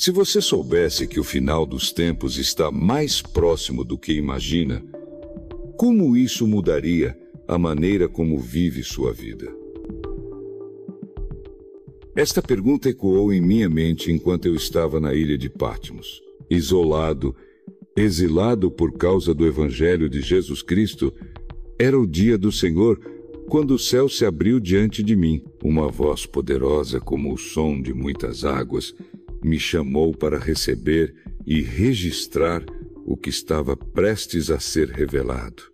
Se você soubesse que o final dos tempos está mais próximo do que imagina, como isso mudaria a maneira como vive sua vida? Esta pergunta ecoou em minha mente enquanto eu estava na ilha de Patmos, isolado, exilado por causa do Evangelho de Jesus Cristo. Era o dia do Senhor, quando o céu se abriu diante de mim. Uma voz poderosa como o som de muitas águas me chamou para receber e registrar o que estava prestes a ser revelado.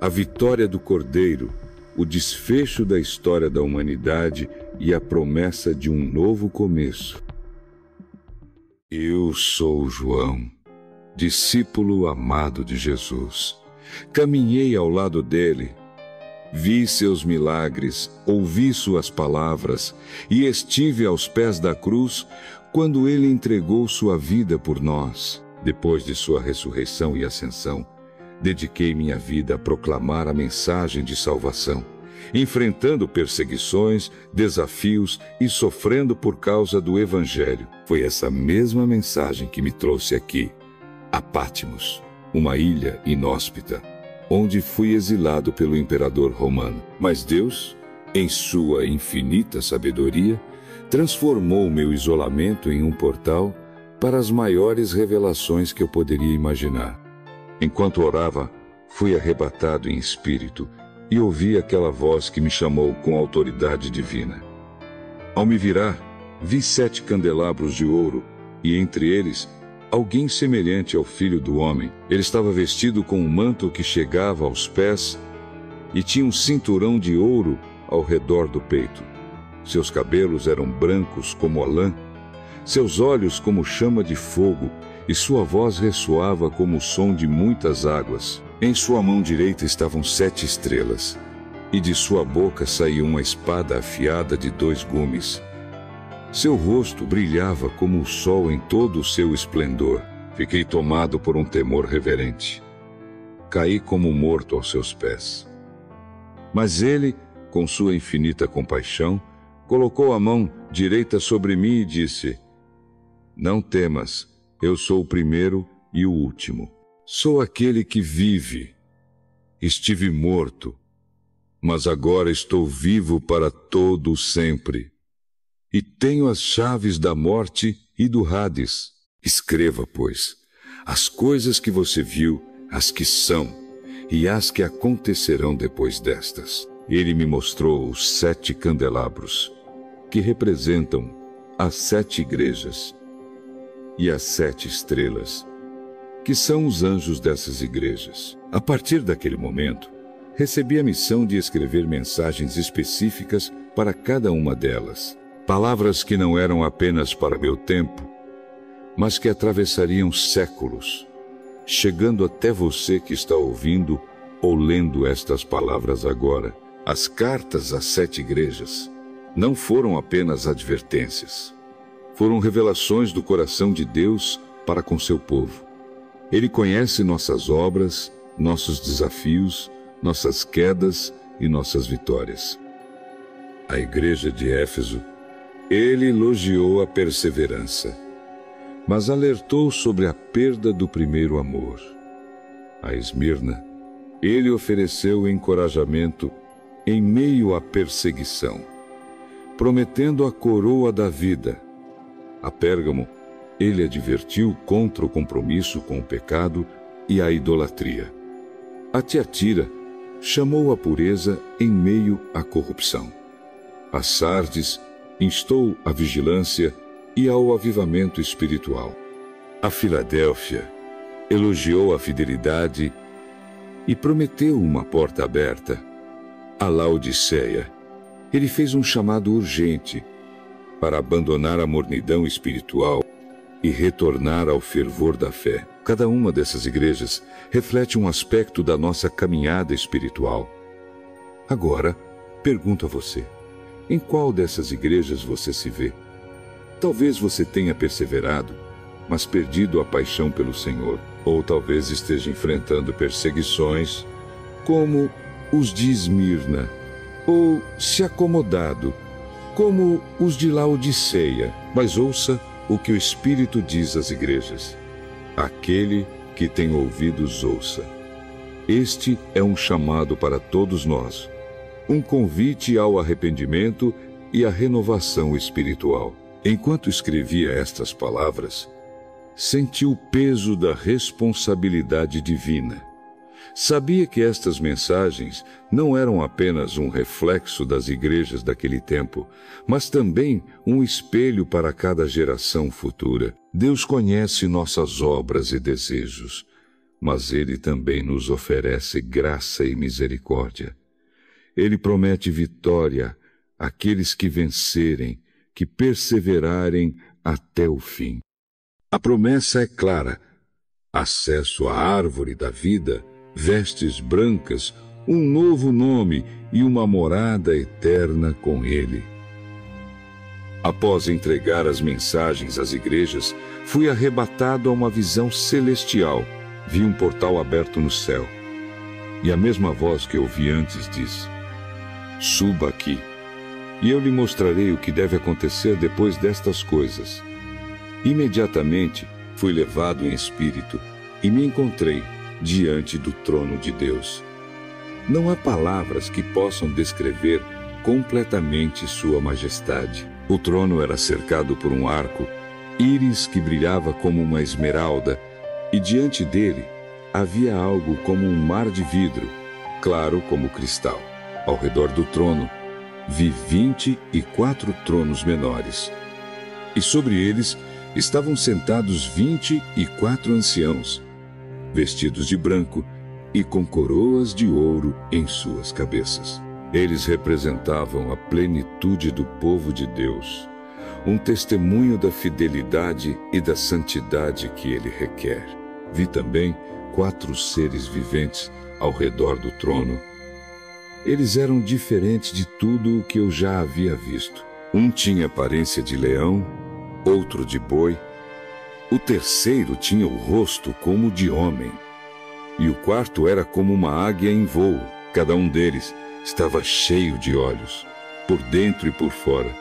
A vitória do Cordeiro, o desfecho da história da humanidade e a promessa de um novo começo. Eu sou João, discípulo amado de Jesus. Caminhei ao lado dele, vi seus milagres, ouvi suas palavras e estive aos pés da cruz quando ele entregou sua vida por nós. Depois de sua ressurreição e ascensão, dediquei minha vida a proclamar a mensagem de salvação, enfrentando perseguições, desafios e sofrendo por causa do Evangelho. Foi essa mesma mensagem que me trouxe aqui, a Patmos, uma ilha inóspita, onde fui exilado pelo imperador romano. Mas Deus, em sua infinita sabedoria, transformou meu isolamento em um portal para as maiores revelações que eu poderia imaginar. Enquanto orava, fui arrebatado em espírito e ouvi aquela voz que me chamou com autoridade divina. Ao me virar, vi 7 candelabros de ouro, e entre eles, alguém semelhante ao Filho do Homem. Ele estava vestido com um manto que chegava aos pés e tinha um cinturão de ouro ao redor do peito. Seus cabelos eram brancos como a lã, seus olhos como chama de fogo, e sua voz ressoava como o som de muitas águas. Em sua mão direita estavam 7 estrelas, e de sua boca saía uma espada afiada de 2 gumes. Seu rosto brilhava como o sol em todo o seu esplendor. Fiquei tomado por um temor reverente. Caí como morto aos seus pés. Mas ele, com sua infinita compaixão, colocou a mão direita sobre mim e disse: Não temas, eu sou o primeiro e o último. Sou aquele que vive. Estive morto, mas agora estou vivo para todo o sempre. E tenho as chaves da morte e do Hades. Escreva, pois, as coisas que você viu, as que são, e as que acontecerão depois destas. Ele me mostrou os 7 candelabros, que representam as 7 igrejas, e as 7 estrelas, que são os anjos dessas igrejas. A partir daquele momento, recebi a missão de escrever mensagens específicas para cada uma delas. Palavras que não eram apenas para meu tempo, mas que atravessariam séculos, chegando até você que está ouvindo ou lendo estas palavras agora. As cartas às 7 igrejas não foram apenas advertências. Foram revelações do coração de Deus para com seu povo. Ele conhece nossas obras, nossos desafios, nossas quedas e nossas vitórias. A igreja de Éfeso, ele elogiou a perseverança, mas alertou sobre a perda do primeiro amor. A Esmirna, ele ofereceu encorajamento em meio à perseguição, prometendo a coroa da vida. A Pérgamo, ele advertiu contra o compromisso com o pecado e a idolatria. A Tiatira chamou a pureza em meio à corrupção. A Sardes instou a vigilância e ao avivamento espiritual. A Filadélfia elogiou a fidelidade e prometeu uma porta aberta. A Laodiceia, ele fez um chamado urgente para abandonar a mornidão espiritual e retornar ao fervor da fé. Cada uma dessas igrejas reflete um aspecto da nossa caminhada espiritual. Agora, pergunto a você: em qual dessas igrejas você se vê? Talvez você tenha perseverado, mas perdido a paixão pelo Senhor. Ou talvez esteja enfrentando perseguições, como os de Esmirna, ou se acomodado, como os de Laodiceia. Mas ouça o que o Espírito diz às igrejas. Aquele que tem ouvidos, ouça. Este é um chamado para todos nós, um convite ao arrependimento e à renovação espiritual. Enquanto escrevia estas palavras, senti o peso da responsabilidade divina. Sabia que estas mensagens não eram apenas um reflexo das igrejas daquele tempo, mas também um espelho para cada geração futura. Deus conhece nossas obras e desejos, mas Ele também nos oferece graça e misericórdia. Ele promete vitória àqueles que vencerem, que perseverarem até o fim. A promessa é clara: acesso à árvore da vida, vestes brancas, um novo nome e uma morada eterna com Ele. Após entregar as mensagens às igrejas, fui arrebatado a uma visão celestial. Vi um portal aberto no céu. E a mesma voz que ouvi antes disse: suba aqui, e eu lhe mostrarei o que deve acontecer depois destas coisas. Imediatamente fui levado em espírito e me encontrei diante do trono de Deus. Não há palavras que possam descrever completamente sua majestade. O trono era cercado por um arco, íris que brilhava como uma esmeralda, e diante dele havia algo como um mar de vidro, claro como cristal. Ao redor do trono vi 24 tronos menores, e sobre eles estavam sentados 24 anciãos, vestidos de branco e com coroas de ouro em suas cabeças. Eles representavam a plenitude do povo de Deus, um testemunho da fidelidade e da santidade que Ele requer. Vi também 4 seres viventes ao redor do trono. Eles eram diferentes de tudo o que eu já havia visto. Um tinha aparência de leão, outro de boi. O terceiro tinha o rosto como de homem. E o quarto era como uma águia em voo. Cada um deles estava cheio de olhos, por dentro e por fora.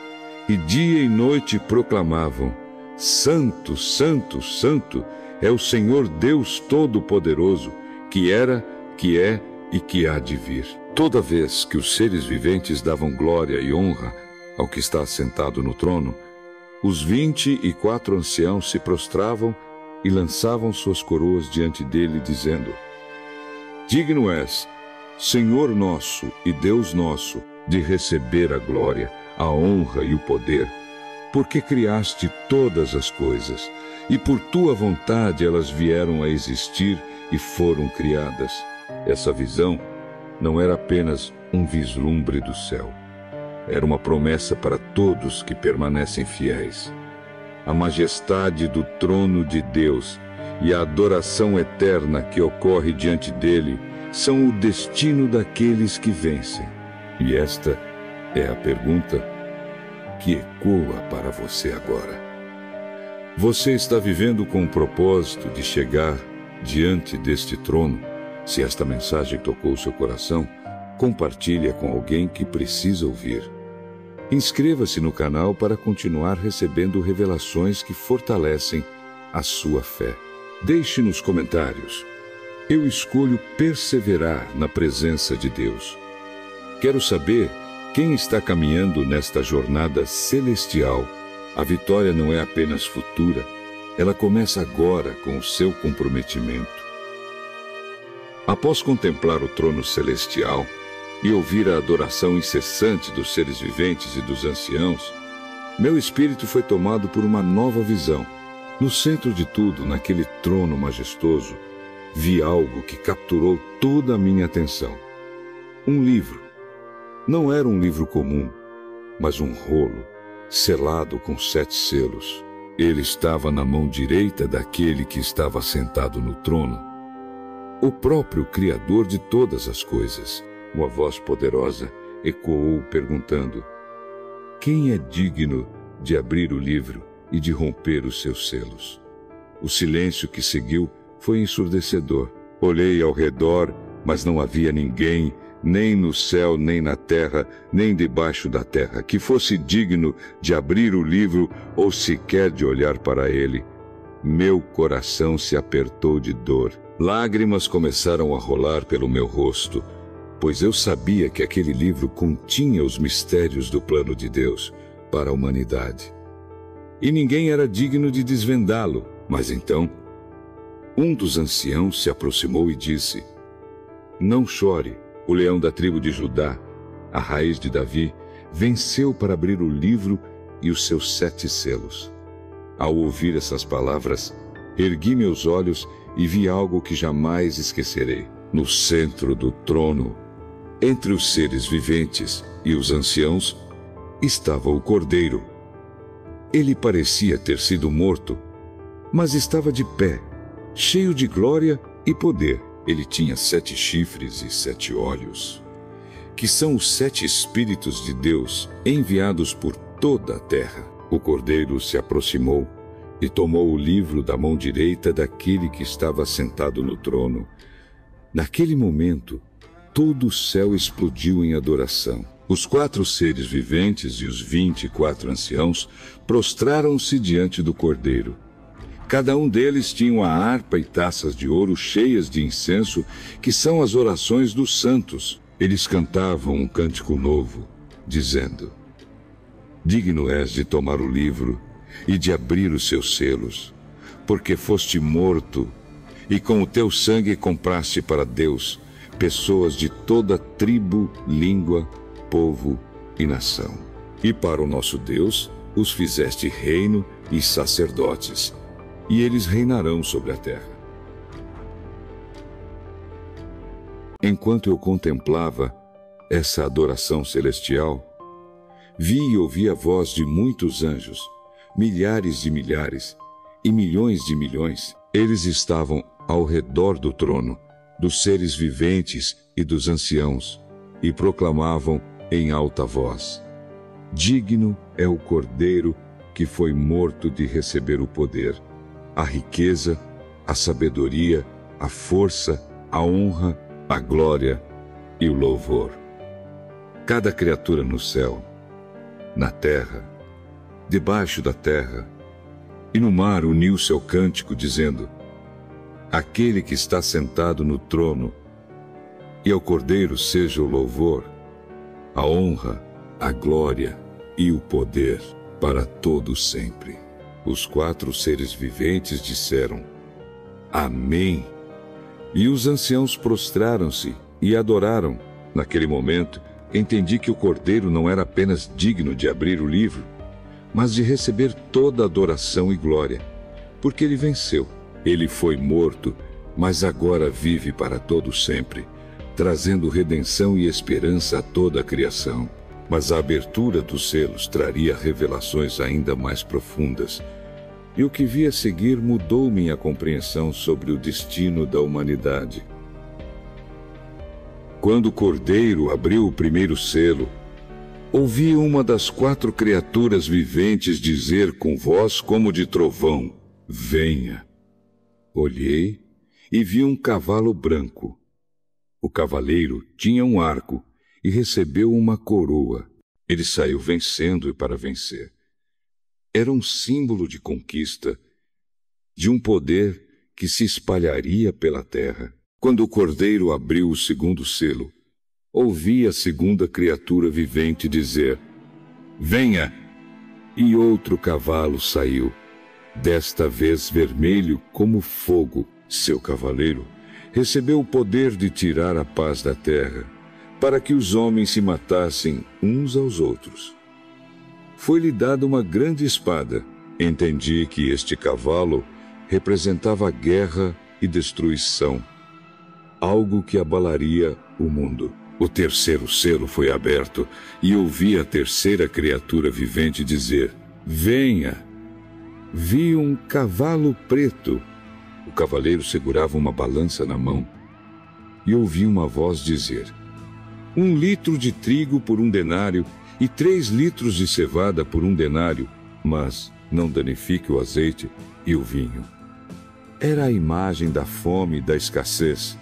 E dia e noite proclamavam: Santo, Santo, Santo é o Senhor Deus Todo-Poderoso, que era, que é e que há de vir. Toda vez que os seres viventes davam glória e honra ao que está assentado no trono, os 24 anciãos se prostravam e lançavam suas coroas diante dele, dizendo: digno és, Senhor nosso e Deus nosso, de receber a glória, a honra e o poder, porque criaste todas as coisas, e por tua vontade elas vieram a existir e foram criadas. Essa visão não era apenas um vislumbre do céu. Era uma promessa para todos que permanecem fiéis. A majestade do trono de Deus e a adoração eterna que ocorre diante dele são o destino daqueles que vencem. E esta é a pergunta que ecoa para você agora. Você está vivendo com o propósito de chegar diante deste trono? Se esta mensagem tocou seu coração, compartilhe-a com alguém que precisa ouvir. Inscreva-se no canal para continuar recebendo revelações que fortalecem a sua fé. Deixe nos comentários: eu escolho perseverar na presença de Deus. Quero saber quem está caminhando nesta jornada celestial. A vitória não é apenas futura, ela começa agora com o seu comprometimento. Após contemplar o trono celestial e ouvir a adoração incessante dos seres viventes e dos anciãos, meu espírito foi tomado por uma nova visão. No centro de tudo, naquele trono majestoso, vi algo que capturou toda a minha atenção. Um livro. Não era um livro comum, mas um rolo, selado com 7 selos. Ele estava na mão direita daquele que estava sentado no trono, o próprio Criador de todas as coisas. Uma voz poderosa ecoou perguntando: quem é digno de abrir o livro e de romper os seus selos? O silêncio que seguiu foi ensurdecedor. Olhei ao redor, mas não havia ninguém, nem no céu, nem na terra, nem debaixo da terra, que fosse digno de abrir o livro ou sequer de olhar para ele. Meu coração se apertou de dor. Lágrimas começaram a rolar pelo meu rosto, pois eu sabia que aquele livro continha os mistérios do plano de Deus para a humanidade. E ninguém era digno de desvendá-lo. Mas então, um dos anciãos se aproximou e disse: Não chore, o leão da tribo de Judá, a raiz de Davi, venceu para abrir o livro e os seus 7 selos. Ao ouvir essas palavras, ergui meus olhos e vi algo que jamais esquecerei. No centro do trono, entre os seres viventes e os anciãos, estava o Cordeiro. Ele parecia ter sido morto, mas estava de pé, cheio de glória e poder. Ele tinha 7 chifres e 7 olhos, que são os 7 Espíritos de Deus enviados por toda a terra. O Cordeiro se aproximou e tomou o livro da mão direita daquele que estava sentado no trono. Naquele momento, todo o céu explodiu em adoração. Os 4 seres viventes e os 24 anciãos prostraram-se diante do Cordeiro. Cada um deles tinha uma harpa e taças de ouro cheias de incenso, que são as orações dos santos. Eles cantavam um cântico novo, dizendo: Digno és de tomar o livro e de abrir os seus selos, porque foste morto, e com o teu sangue compraste para Deus pessoas de toda tribo, língua, povo e nação. E para o nosso Deus os fizeste reino e sacerdotes, e eles reinarão sobre a terra. Enquanto eu contemplava essa adoração celestial, vi e ouvi a voz de muitos anjos, milhares de milhares e milhões de milhões. Eles estavam ao redor do trono, dos seres viventes e dos anciãos, e proclamavam em alta voz: Digno é o Cordeiro que foi morto de receber o poder, a riqueza, a sabedoria, a força, a honra, a glória e o louvor. Cada criatura no céu, na terra, debaixo da terra e no mar uniu seu cântico, dizendo: Aquele que está sentado no trono, e ao Cordeiro seja o louvor, a honra, a glória e o poder para todo sempre. Os 4 seres viventes disseram: Amém. E os anciãos prostraram-se e adoraram. Naquele momento, entendi que o Cordeiro não era apenas digno de abrir o livro, mas de receber toda a adoração e glória, porque ele venceu. Ele foi morto, mas agora vive para todo sempre, trazendo redenção e esperança a toda a criação. Mas a abertura dos selos traria revelações ainda mais profundas, e o que vi a seguir mudou minha compreensão sobre o destino da humanidade. Quando o Cordeiro abriu o primeiro selo, ouvi uma das 4 criaturas viventes dizer com voz como de trovão: Venha. Olhei e vi um cavalo branco. O cavaleiro tinha um arco e recebeu uma coroa. Ele saiu vencendo e para vencer. Era um símbolo de conquista, de um poder que se espalharia pela terra. Quando o Cordeiro abriu o segundo selo, ouvi a segunda criatura vivente dizer: Venha! E outro cavalo saiu, desta vez vermelho como fogo. Seu cavaleiro recebeu o poder de tirar a paz da terra, para que os homens se matassem uns aos outros. Foi-lhe dada uma grande espada. Entendi que este cavalo representava guerra e destruição, algo que abalaria o mundo. O terceiro selo foi aberto e ouvi a terceira criatura vivente dizer: Venha! Vi um cavalo preto. O cavaleiro segurava uma balança na mão e ouvi uma voz dizer: 1 litro de trigo por 1 denário e 3 litros de cevada por 1 denário, mas não danifique o azeite e o vinho. Era a imagem da fome e da escassez,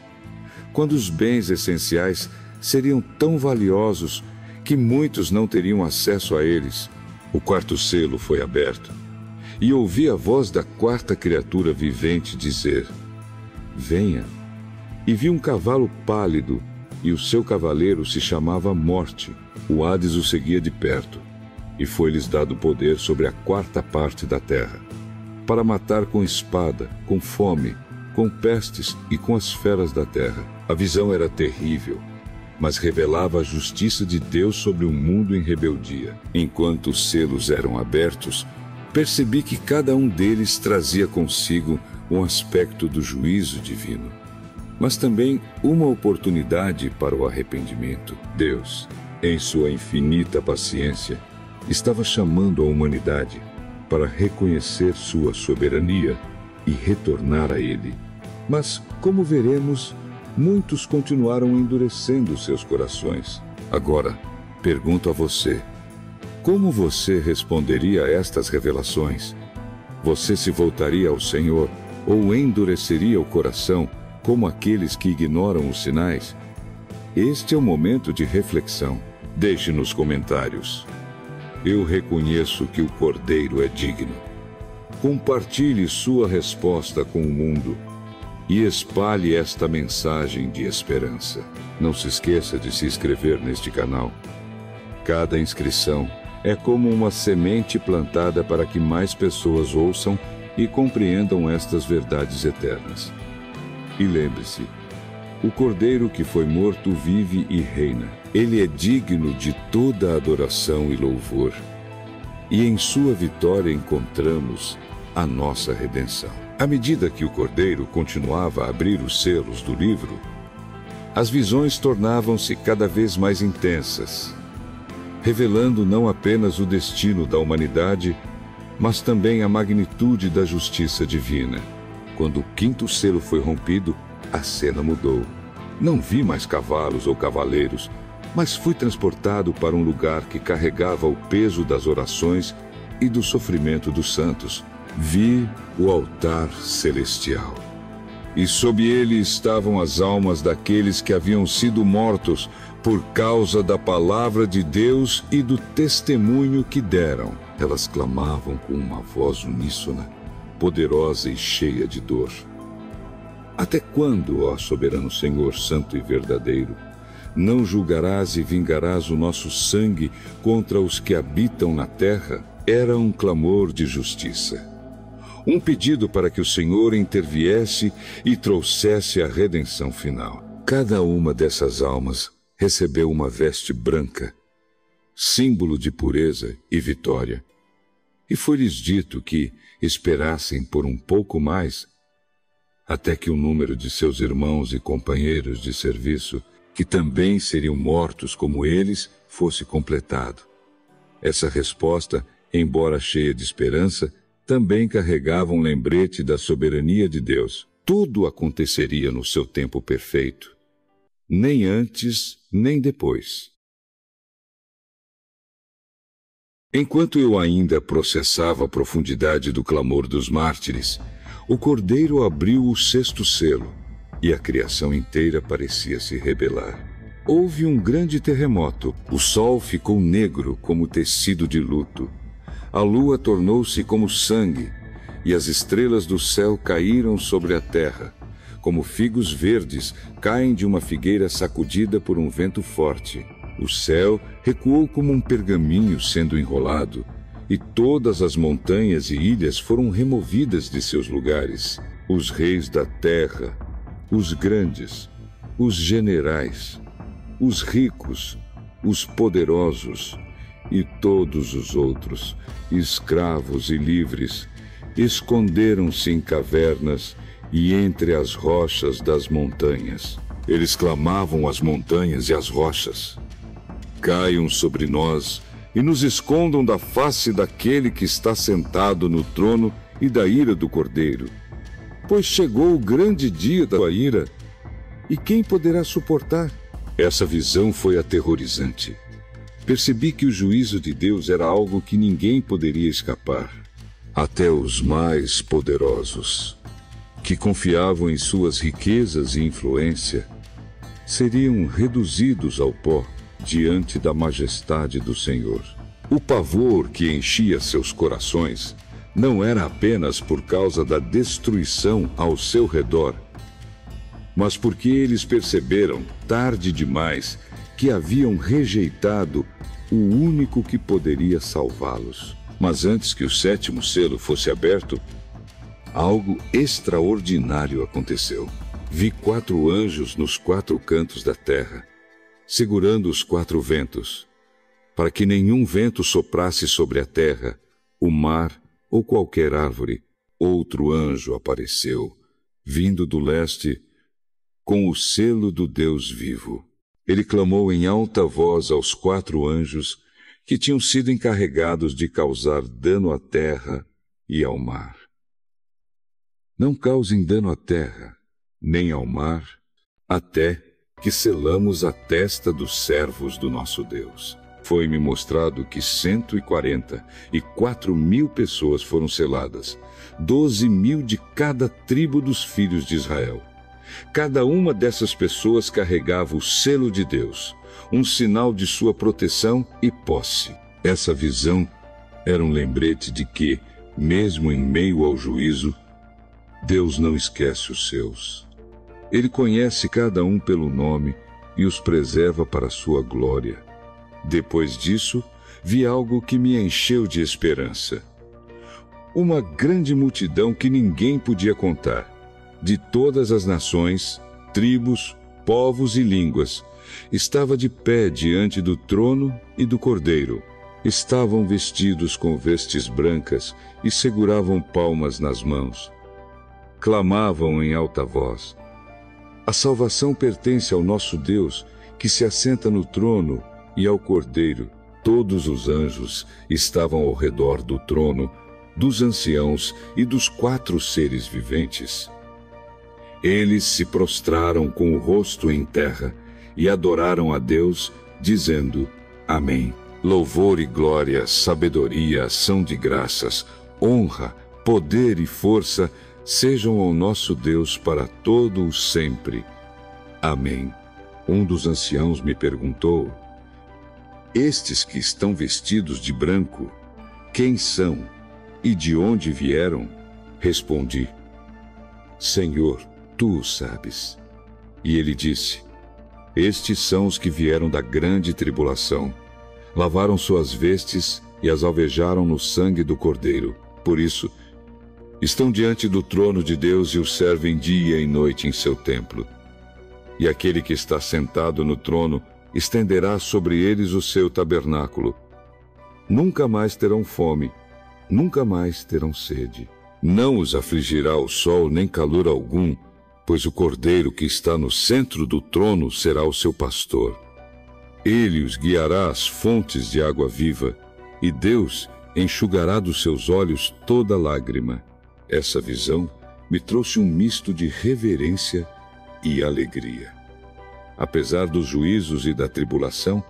quando os bens essenciais seriam tão valiosos que muitos não teriam acesso a eles. O quarto selo foi aberto, e ouvi a voz da quarta criatura vivente dizer: Venha. E vi um cavalo pálido, e o seu cavaleiro se chamava Morte. O Hades o seguia de perto, e foi-lhes dado poder sobre a quarta parte da terra, para matar com espada, com fome, com pestes e com as feras da terra. A visão era terrível, mas revelava a justiça de Deus sobre um mundo em rebeldia. Enquanto os selos eram abertos, percebi que cada um deles trazia consigo um aspecto do juízo divino, mas também uma oportunidade para o arrependimento. Deus, em sua infinita paciência, estava chamando a humanidade para reconhecer sua soberania e retornar a Ele. Mas, como veremos, muitos continuaram endurecendo seus corações. Agora, pergunto a você: como você responderia a estas revelações? Você se voltaria ao Senhor ou endureceria o coração, como aqueles que ignoram os sinais? Este é o momento de reflexão. Deixe nos comentários. Eu reconheço que o Cordeiro é digno. Compartilhe sua resposta com o mundo e espalhe esta mensagem de esperança. Não se esqueça de se inscrever neste canal. Cada inscrição é como uma semente plantada para que mais pessoas ouçam e compreendam estas verdades eternas. E lembre-se, o Cordeiro que foi morto vive e reina. Ele é digno de toda a adoração e louvor. E em sua vitória encontramos a nossa redenção. À medida que o Cordeiro continuava a abrir os selos do livro, as visões tornavam-se cada vez mais intensas, revelando não apenas o destino da humanidade, mas também a magnitude da justiça divina. Quando o quinto selo foi rompido, a cena mudou. Não vi mais cavalos ou cavaleiros, mas fui transportado para um lugar que carregava o peso das orações e do sofrimento dos santos. Vi o altar celestial, e sob ele estavam as almas daqueles que haviam sido mortos por causa da palavra de Deus e do testemunho que deram. Elas clamavam com uma voz uníssona, poderosa e cheia de dor: Até quando, ó soberano Senhor santo e verdadeiro, não julgarás e vingarás o nosso sangue contra os que habitam na terra? Era um clamor de justiça, um pedido para que o Senhor interviesse e trouxesse a redenção final. Cada uma dessas almas recebeu uma veste branca, símbolo de pureza e vitória, e foi-lhes dito que esperassem por um pouco mais, até que o número de seus irmãos e companheiros de serviço, que também seriam mortos como eles, fosse completado. Essa resposta, embora cheia de esperança, também carregava um lembrete da soberania de Deus. Tudo aconteceria no seu tempo perfeito, nem antes, nem depois. Enquanto eu ainda processava a profundidade do clamor dos mártires, o Cordeiro abriu o sexto selo, e a criação inteira parecia se rebelar. Houve um grande terremoto. O sol ficou negro como tecido de luto. A lua tornou-se como sangue, e as estrelas do céu caíram sobre a terra, como figos verdes caem de uma figueira sacudida por um vento forte. O céu recuou como um pergaminho sendo enrolado, e todas as montanhas e ilhas foram removidas de seus lugares. Os reis da terra, os grandes, os generais, os ricos, os poderosos e todos os outros, escravos e livres, esconderam-se em cavernas e entre as rochas das montanhas. Eles clamavam às montanhas e às rochas: Caiam sobre nós e nos escondam da face daquele que está sentado no trono e da ira do Cordeiro. Pois chegou o grande dia da ira, e quem poderá suportar? Essa visão foi aterrorizante. Percebi que o juízo de Deus era algo que ninguém poderia escapar. Até os mais poderosos, que confiavam em suas riquezas e influência, seriam reduzidos ao pó diante da majestade do Senhor. O pavor que enchia seus corações não era apenas por causa da destruição ao seu redor, mas porque eles perceberam, tarde demais, que haviam rejeitado o único que poderia salvá-los. Mas antes que o 7º selo fosse aberto, algo extraordinário aconteceu. Vi 4 anjos nos 4 cantos da terra, segurando os 4 ventos, para que nenhum vento soprasse sobre a terra, o mar ou qualquer árvore. Outro anjo apareceu, vindo do leste, com o selo do Deus vivo. Ele clamou em alta voz aos 4 anjos que tinham sido encarregados de causar dano à terra e ao mar. Não causem dano à terra, nem ao mar, até que selamos a testa dos servos do nosso Deus. Foi-me mostrado que 144.000 pessoas foram seladas, 12.000 de cada tribo dos filhos de Israel. Cada uma dessas pessoas carregava o selo de Deus, um sinal de sua proteção e posse. Essa visão era um lembrete de que, mesmo em meio ao juízo, Deus não esquece os seus. Ele conhece cada um pelo nome e os preserva para a sua glória. Depois disso, vi algo que me encheu de esperança. Uma grande multidão que ninguém podia contar, de todas as nações, tribos, povos e línguas, estava de pé diante do trono e do Cordeiro. Estavam vestidos com vestes brancas e seguravam palmas nas mãos. Clamavam em alta voz: a salvação pertence ao nosso Deus, que se assenta no trono, e ao Cordeiro. Todos os anjos estavam ao redor do trono, dos anciãos e dos 4 seres viventes. Eles se prostraram com o rosto em terra e adoraram a Deus, dizendo: Amém. Louvor e glória, sabedoria, ação de graças, honra, poder e força sejam ao nosso Deus para todo o sempre. Amém. Um dos anciãos me perguntou: estes que estão vestidos de branco, quem são e de onde vieram? Respondi: Senhor, tu o sabes. E ele disse: estes são os que vieram da grande tribulação. Lavaram suas vestes e as alvejaram no sangue do Cordeiro. Por isso, estão diante do trono de Deus e o servem dia e noite em seu templo. E aquele que está sentado no trono estenderá sobre eles o seu tabernáculo. Nunca mais terão fome, nunca mais terão sede. Não os afligirá o sol nem calor algum, pois o Cordeiro que está no centro do trono será o seu pastor. Ele os guiará às fontes de água viva, e Deus enxugará dos seus olhos toda lágrima. Essa visão me trouxe um misto de reverência e alegria. Apesar dos juízos e da tribulação,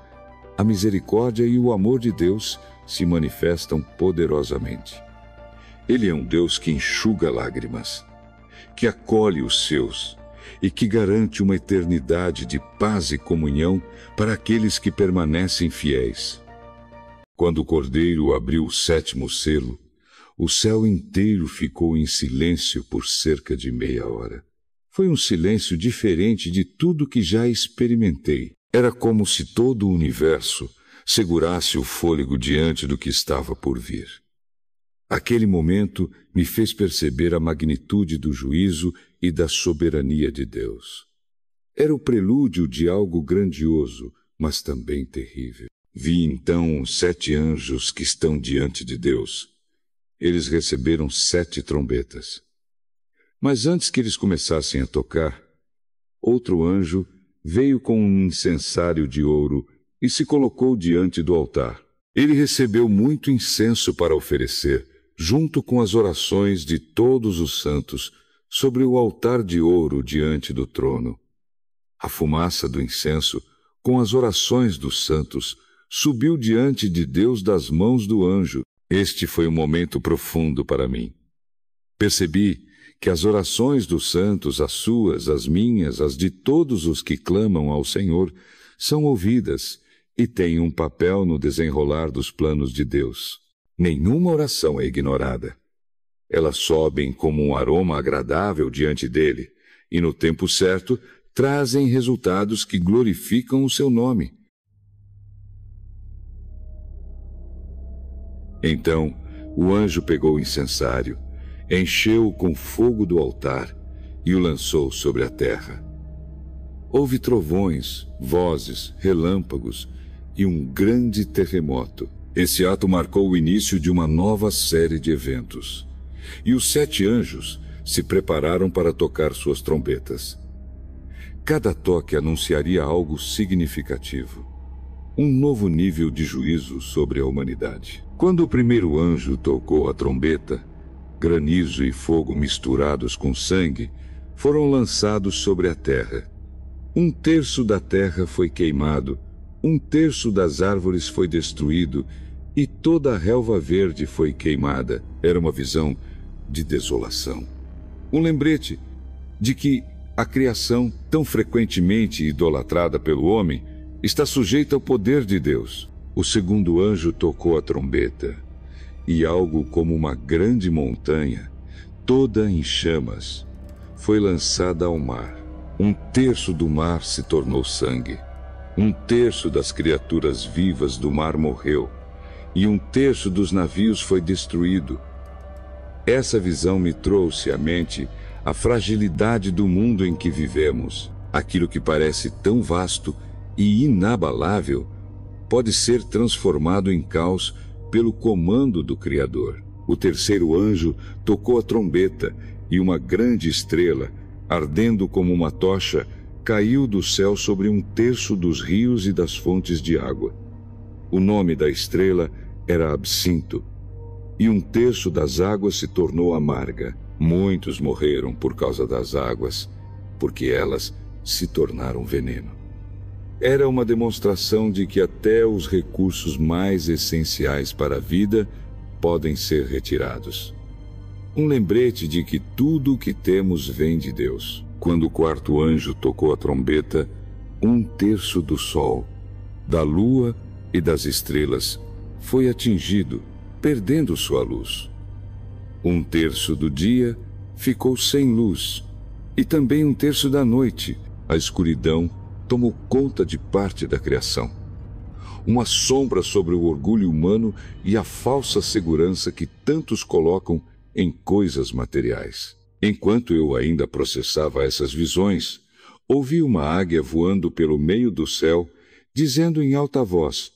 a misericórdia e o amor de Deus se manifestam poderosamente. Ele é um Deus que enxuga lágrimas, que acolhe os seus e que garante uma eternidade de paz e comunhão para aqueles que permanecem fiéis. Quando o Cordeiro abriu o 7º selo, o céu inteiro ficou em silêncio por cerca de meia hora. Foi um silêncio diferente de tudo que já experimentei. Era como se todo o universo segurasse o fôlego diante do que estava por vir. Aquele momento me fez perceber a magnitude do juízo e da soberania de Deus. Era o prelúdio de algo grandioso, mas também terrível. Vi então os 7 anjos que estão diante de Deus. Eles receberam 7 trombetas. Mas antes que eles começassem a tocar, outro anjo veio com um incensário de ouro e se colocou diante do altar. Ele recebeu muito incenso para oferecer, junto com as orações de todos os santos, sobre o altar de ouro diante do trono. A fumaça do incenso, com as orações dos santos, subiu diante de Deus das mãos do anjo. Este foi um momento profundo para mim. Percebi que as orações dos santos, as suas, as minhas, as de todos os que clamam ao Senhor, são ouvidas e têm um papel no desenrolar dos planos de Deus. Nenhuma oração é ignorada. Elas sobem como um aroma agradável diante dele e, no tempo certo, trazem resultados que glorificam o seu nome. Então, o anjo pegou o incensário, encheu-o com fogo do altar e o lançou sobre a terra. Houve trovões, vozes, relâmpagos e um grande terremoto. Esse ato marcou o início de uma nova série de eventos. E os 7 anjos se prepararam para tocar suas trombetas. Cada toque anunciaria algo significativo. Um novo nível de juízo sobre a humanidade. Quando o primeiro anjo tocou a trombeta, granizo e fogo misturados com sangue foram lançados sobre a terra. 1/3 da terra foi queimado, 1/3 das árvores foi destruído e toda a relva verde foi queimada. Era uma visão de desolação. Um lembrete de que a criação, tão frequentemente idolatrada pelo homem, está sujeita ao poder de Deus. O segundo anjo tocou a trombeta, e algo como uma grande montanha, toda em chamas, foi lançada ao mar. 1/3 do mar se tornou sangue. 1/3 das criaturas vivas do mar morreu, e 1/3 dos navios foi destruído. Essa visão me trouxe à mente a fragilidade do mundo em que vivemos. Aquilo que parece tão vasto e inabalável pode ser transformado em caos pelo comando do Criador. O terceiro anjo tocou a trombeta e uma grande estrela, ardendo como uma tocha, caiu do céu sobre 1/3 dos rios e das fontes de água. O nome da estrela era Absinto, e 1/3 das águas se tornou amarga. Muitos morreram por causa das águas, porque elas se tornaram veneno. Era uma demonstração de que até os recursos mais essenciais para a vida podem ser retirados. Um lembrete de que tudo o que temos vem de Deus. Quando o quarto anjo tocou a trombeta, 1/3 do sol, da lua e das estrelas foi atingido, perdendo sua luz. 1/3 do dia ficou sem luz, e também 1/3 da noite. A escuridão tomou conta de parte da criação. Uma sombra sobre o orgulho humano e a falsa segurança que tantos colocam em coisas materiais. Enquanto eu ainda processava essas visões, ouvi uma águia voando pelo meio do céu, dizendo em alta voz: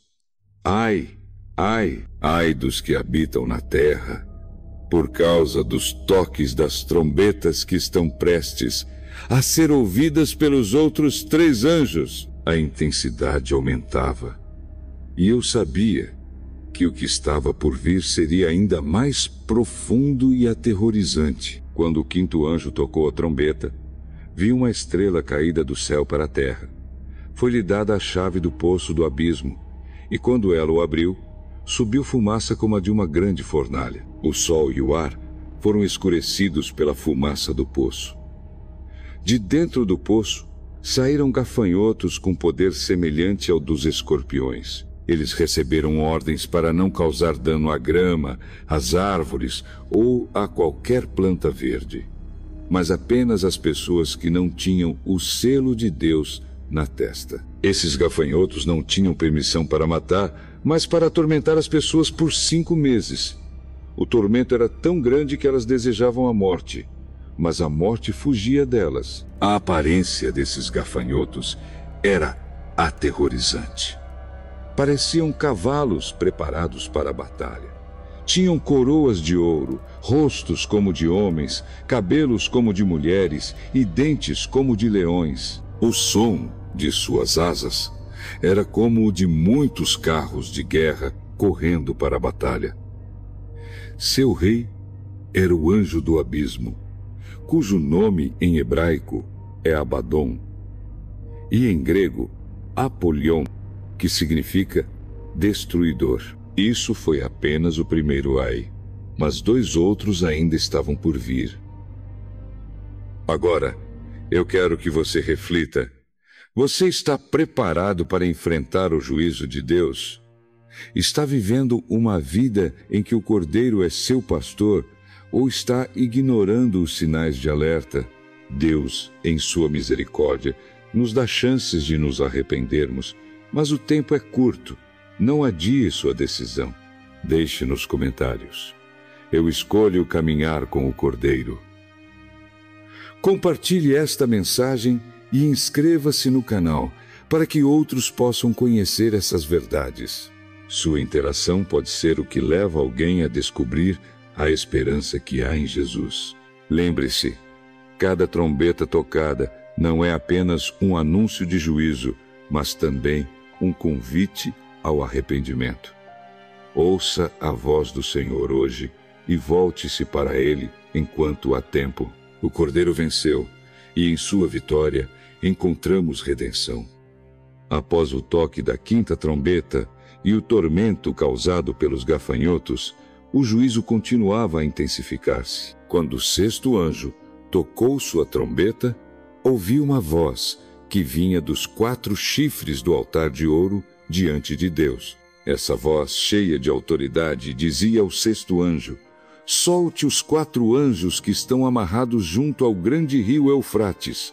Ai, ai, ai dos que habitam na terra, por causa dos toques das trombetas que estão prestes a ser ouvidas pelos outros 3 anjos. A intensidade aumentava, e eu sabia que o que estava por vir seria ainda mais profundo e aterrorizante. Quando o quinto anjo tocou a trombeta, vi uma estrela caída do céu para a terra. Foi-lhe dada a chave do poço do abismo, e quando ela o abriu, subiu fumaça como a de uma grande fornalha. O sol e o ar foram escurecidos pela fumaça do poço. De dentro do poço saíram gafanhotos com poder semelhante ao dos escorpiões. Eles receberam ordens para não causar dano à grama, às árvores ou a qualquer planta verde, mas apenas às pessoas que não tinham o selo de Deus na testa. Esses gafanhotos não tinham permissão para matar, mas para atormentar as pessoas por 5 meses. O tormento era tão grande que elas desejavam a morte, mas a morte fugia delas. A aparência desses gafanhotos era aterrorizante. Pareciam cavalos preparados para a batalha. Tinham coroas de ouro, rostos como de homens, cabelos como de mulheres e dentes como de leões. O som de suas asas era como o de muitos carros de guerra correndo para a batalha. Seu rei era o anjo do abismo, cujo nome em hebraico é Abaddon, e em grego, Apolion, que significa destruidor. Isso foi apenas o primeiro ai, mas 2 outros ainda estavam por vir. Agora, eu quero que você reflita. Você está preparado para enfrentar o juízo de Deus? Está vivendo uma vida em que o Cordeiro é seu pastor ou está ignorando os sinais de alerta? Deus, em sua misericórdia, nos dá chances de nos arrependermos, mas o tempo é curto. Não adie sua decisão. Deixe nos comentários. Eu escolho caminhar com o Cordeiro. Compartilhe esta mensagem e inscreva-se no canal para que outros possam conhecer essas verdades. Sua interação pode ser o que leva alguém a descobrir a esperança que há em Jesus. Lembre-se, cada trombeta tocada não é apenas um anúncio de juízo, mas também um convite ao arrependimento. Ouça a voz do Senhor hoje e volte-se para Ele enquanto há tempo. O Cordeiro venceu e em sua vitória encontramos redenção. Após o toque da quinta trombeta e o tormento causado pelos gafanhotos, o juízo continuava a intensificar-se. Quando o sexto anjo tocou sua trombeta, ouvi uma voz que vinha dos 4 chifres do altar de ouro diante de Deus. Essa voz, cheia de autoridade, dizia ao sexto anjo: solte os 4 anjos que estão amarrados junto ao grande rio Eufrates.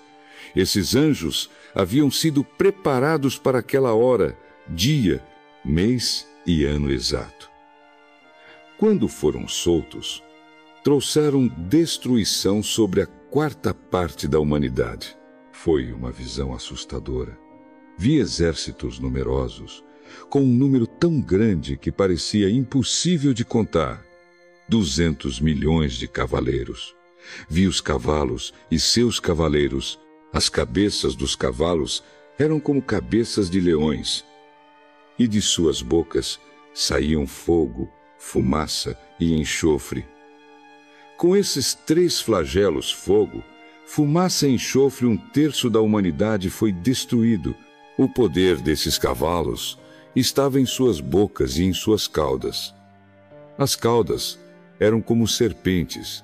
Esses anjos haviam sido preparados para aquela hora, dia, mês e ano exato. Quando foram soltos, trouxeram destruição sobre a 4ª parte da humanidade. Foi uma visão assustadora. Vi exércitos numerosos, com um número tão grande que parecia impossível de contar. 200 milhões de cavaleiros. Vi os cavalos e seus cavaleiros. As cabeças dos cavalos eram como cabeças de leões. E de suas bocas saíam fogo, fumaça e enxofre. Com esses 3 flagelos, fogo, fumaça e enxofre, 1/3 da humanidade foi destruído. O poder desses cavalos estava em suas bocas e em suas caudas. As caudas eram como serpentes,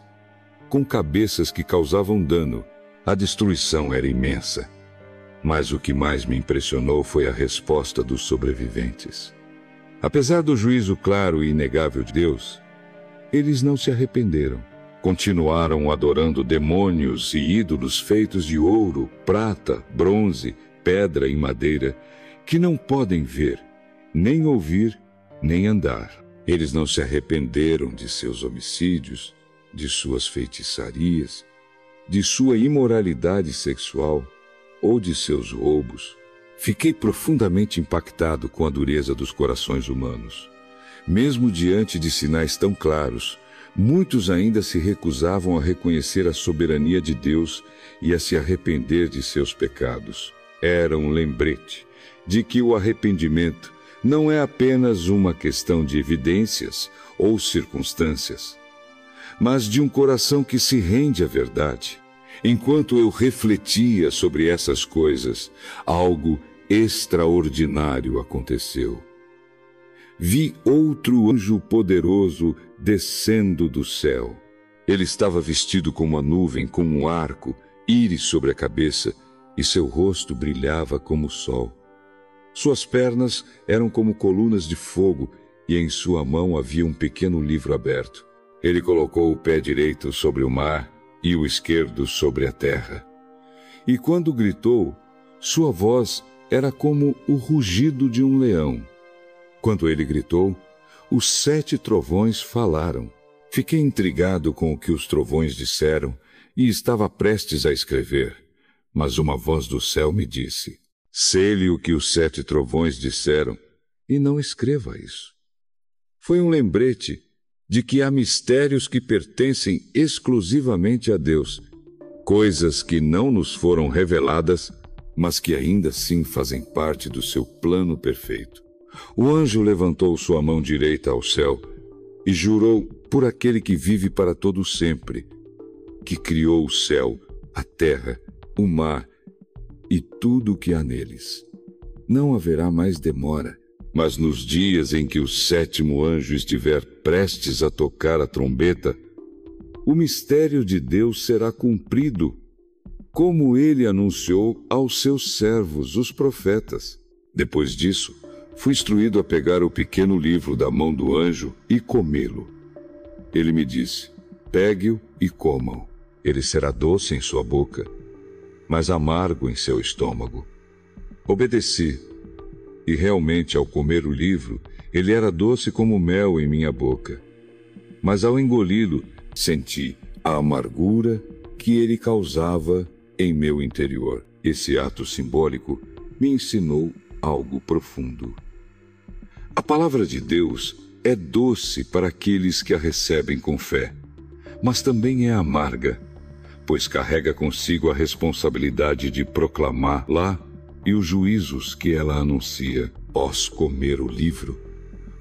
com cabeças que causavam dano. A destruição era imensa. Mas o que mais me impressionou foi a resposta dos sobreviventes. Apesar do juízo claro e inegável de Deus, eles não se arrependeram. Continuaram adorando demônios e ídolos feitos de ouro, prata, bronze, pedra e madeira, que não podem ver, nem ouvir, nem andar. Eles não se arrependeram de seus homicídios, de suas feitiçarias, de sua imoralidade sexual ou de seus roubos. Fiquei profundamente impactado com a dureza dos corações humanos. Mesmo diante de sinais tão claros, muitos ainda se recusavam a reconhecer a soberania de Deus e a se arrepender de seus pecados. Era um lembrete de que o arrependimento não é apenas uma questão de evidências ou circunstâncias, mas de um coração que se rende à verdade. Enquanto eu refletia sobre essas coisas, algo extraordinário aconteceu. Vi outro anjo poderoso descendo do céu. Ele estava vestido com uma nuvem, com um arco, íris sobre a cabeça, e seu rosto brilhava como o sol. Suas pernas eram como colunas de fogo, e em sua mão havia um pequeno livro aberto. Ele colocou o pé direito sobre o mar e o esquerdo sobre a terra. E quando gritou, sua voz era como o rugido de um leão. Quando ele gritou, os 7 trovões falaram. Fiquei intrigado com o que os trovões disseram e estava prestes a escrever. Mas uma voz do céu me disse: sele o que os 7 trovões disseram e não escreva isso. Foi um lembrete de que há mistérios que pertencem exclusivamente a Deus, coisas que não nos foram reveladas, mas que ainda assim fazem parte do seu plano perfeito. O anjo levantou sua mão direita ao céu e jurou por aquele que vive para todo sempre, que criou o céu, a terra, o mar e tudo o que há neles. Não haverá mais demora, mas nos dias em que o 7º anjo estiver prestes a tocar a trombeta, o mistério de Deus será cumprido como ele anunciou aos seus servos, os profetas. Depois disso, fui instruído a pegar o pequeno livro da mão do anjo e comê-lo. Ele me disse: pegue-o e coma-o. Ele será doce em sua boca, mas amargo em seu estômago. Obedeci, e realmente, ao comer o livro, ele era doce como mel em minha boca. Mas ao engoli-lo, senti a amargura que ele causava em meu interior. Esse ato simbólico me ensinou algo profundo. A palavra de Deus é doce para aqueles que a recebem com fé, mas também é amarga, pois carrega consigo a responsabilidade de proclamá-la e os juízos que ela anuncia. Após comer o livro,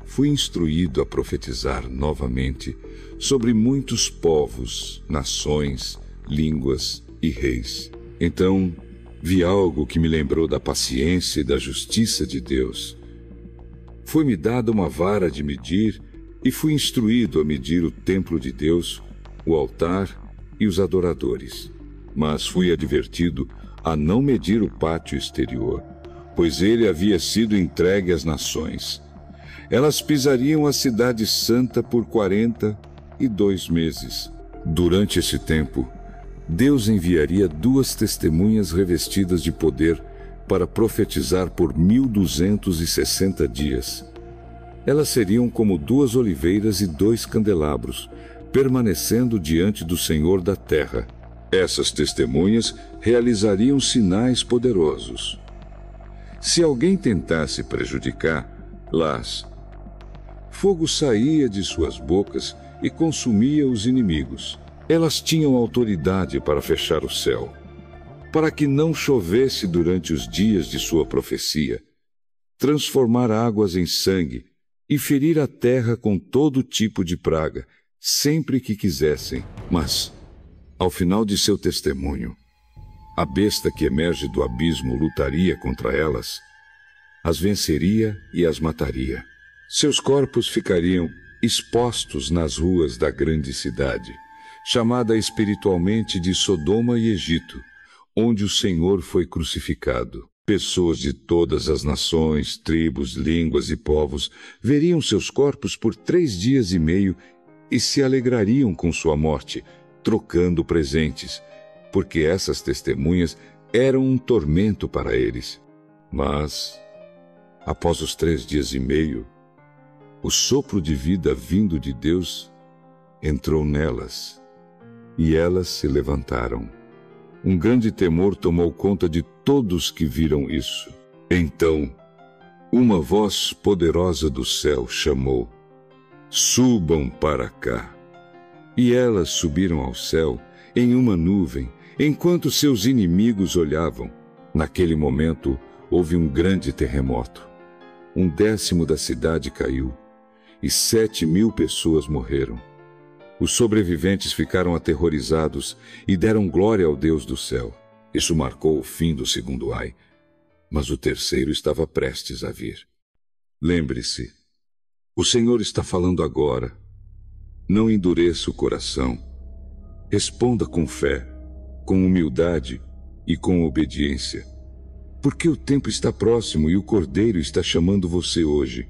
fui instruído a profetizar novamente sobre muitos povos, nações, línguas e reis. Então, vi algo que me lembrou da paciência e da justiça de Deus. Foi-me dada uma vara de medir e fui instruído a medir o templo de Deus, o altar e os adoradores. Mas fui advertido a não medir o pátio exterior, pois ele havia sido entregue às nações. Elas pisariam a cidade santa por 42 meses. Durante esse tempo, Deus enviaria 2 testemunhas revestidas de poder para profetizar por 1260 dias. Elas seriam como 2 oliveiras e 2 candelabros, permanecendo diante do Senhor da terra. Essas testemunhas realizariam sinais poderosos. Se alguém tentasse prejudicá-las, fogo saía de suas bocas e consumia os inimigos. Elas tinham autoridade para fechar o céu, para que não chovesse durante os dias de sua profecia, transformar águas em sangue e ferir a terra com todo tipo de praga, sempre que quisessem. Mas, ao final de seu testemunho, a besta que emerge do abismo lutaria contra elas, as venceria e as mataria. Seus corpos ficariam expostos nas ruas da grande cidade, chamada espiritualmente de Sodoma e Egito, onde o Senhor foi crucificado. Pessoas de todas as nações, tribos, línguas e povos veriam seus corpos por 3 dias e meio e se alegrariam com sua morte, trocando presentes, porque essas testemunhas eram um tormento para eles. Mas, após os 3 dias e meio, o sopro de vida vindo de Deus entrou nelas, e elas se levantaram. Um grande temor tomou conta de todos que viram isso. Então, uma voz poderosa do céu chamou: subam para cá. E elas subiram ao céu em uma nuvem, enquanto seus inimigos olhavam. Naquele momento, houve um grande terremoto. 1/10 da cidade caiu, e 7.000 pessoas morreram. Os sobreviventes ficaram aterrorizados e deram glória ao Deus do céu. Isso marcou o fim do 2º ai, mas o 3º estava prestes a vir. Lembre-se, o Senhor está falando agora. Não endureça o coração. Responda com fé, com humildade e com obediência, porque o tempo está próximo e o Cordeiro está chamando você hoje.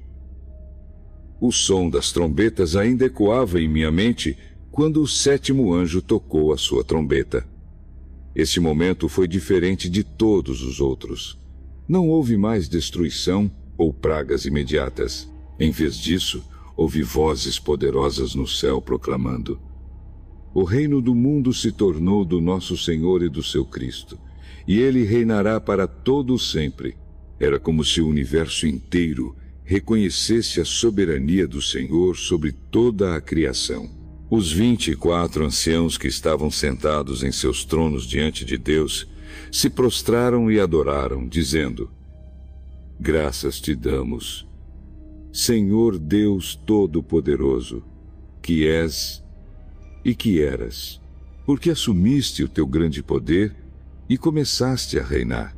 O som das trombetas ainda ecoava em minha mente quando o 7º anjo tocou a sua trombeta. Esse momento foi diferente de todos os outros. Não houve mais destruição ou pragas imediatas. Em vez disso, houve vozes poderosas no céu proclamando: o reino do mundo se tornou do nosso Senhor e do seu Cristo, e ele reinará para todo sempre. Era como se o universo inteiro reconhecesse a soberania do Senhor sobre toda a criação. Os 24 anciãos que estavam sentados em seus tronos diante de Deus se prostraram e adoraram, dizendo: graças te damos, Senhor Deus Todo-Poderoso, que és e que eras, porque assumiste o teu grande poder e começaste a reinar.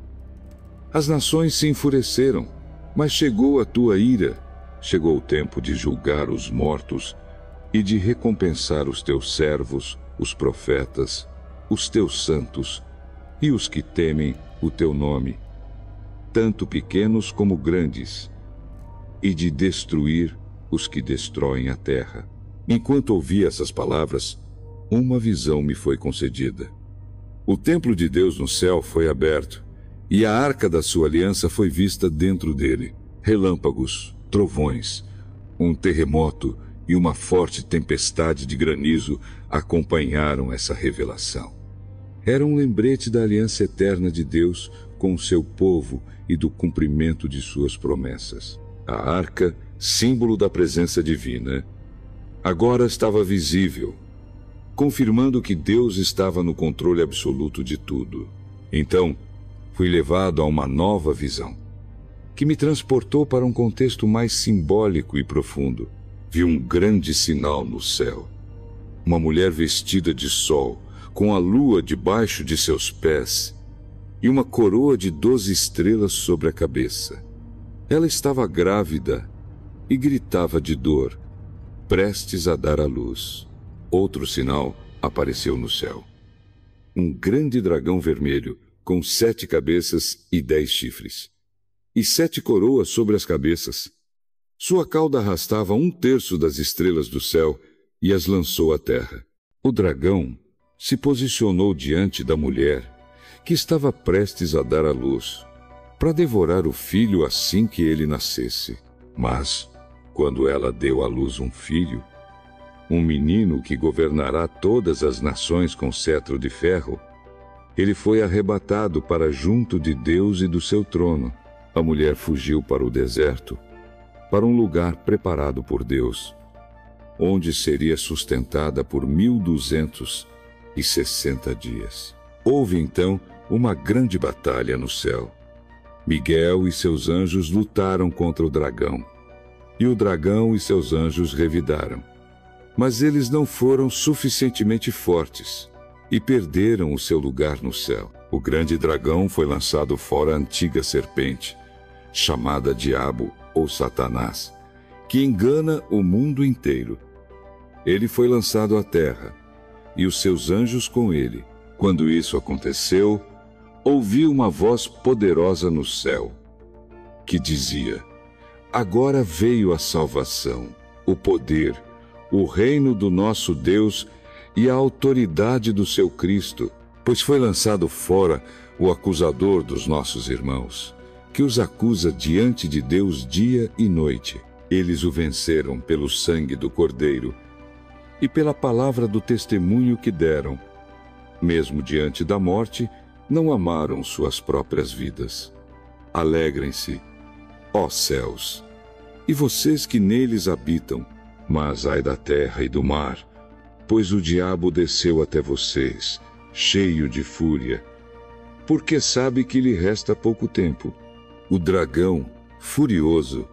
As nações se enfureceram, mas chegou a tua ira. Chegou o tempo de julgar os mortos e de recompensar os teus servos, os profetas, os teus santos, e os que temem o teu nome, tanto pequenos como grandes, e de destruir os que destroem a terra. Enquanto ouvi essas palavras, uma visão me foi concedida. O templo de Deus no céu foi aberto, e a arca da sua aliança foi vista dentro dele. Relâmpagos, trovões, um terremoto e uma forte tempestade de granizo acompanharam essa revelação. Era um lembrete da aliança eterna de Deus com o seu povo e do cumprimento de suas promessas. A arca, símbolo da presença divina, agora estava visível, confirmando que Deus estava no controle absoluto de tudo. Então, fui levado a uma nova visão, que me transportou para um contexto mais simbólico e profundo. Vi um grande sinal no céu. Uma mulher vestida de sol, com a lua debaixo de seus pés, e uma coroa de 12 estrelas sobre a cabeça. Ela estava grávida e gritava de dor, prestes a dar à luz. Outro sinal apareceu no céu. Um grande dragão vermelho, com 7 cabeças e 10 chifres, e 7 coroas sobre as cabeças. Sua cauda arrastava 1/3 das estrelas do céu e as lançou à terra. O dragão se posicionou diante da mulher, que estava prestes a dar à luz, para devorar o filho assim que ele nascesse. Mas, quando ela deu à luz um filho, um menino que governará todas as nações com cetro de ferro, ele foi arrebatado para junto de Deus e do seu trono. A mulher fugiu para o deserto, para um lugar preparado por Deus, onde seria sustentada por 1260 dias. Houve então uma grande batalha no céu. Miguel e seus anjos lutaram contra o dragão, e o dragão e seus anjos revidaram. Mas eles não foram suficientemente fortes e perderam o seu lugar no céu. O grande dragão foi lançado fora a antiga serpente, chamada Diabo ou Satanás, que engana o mundo inteiro. Ele foi lançado à terra, e os seus anjos com ele. Quando isso aconteceu, ouvi uma voz poderosa no céu, que dizia: agora veio a salvação, o poder, o reino do nosso Deus e a autoridade do seu Cristo, pois foi lançado fora o acusador dos nossos irmãos, que os acusa diante de Deus dia e noite. Eles o venceram pelo sangue do Cordeiro e pela palavra do testemunho que deram. Mesmo diante da morte, não amaram suas próprias vidas. Alegrem-se, ó céus, e vocês que neles habitam, mas ai da terra e do mar, pois o diabo desceu até vocês, cheio de fúria, porque sabe que lhe resta pouco tempo. O dragão, furioso,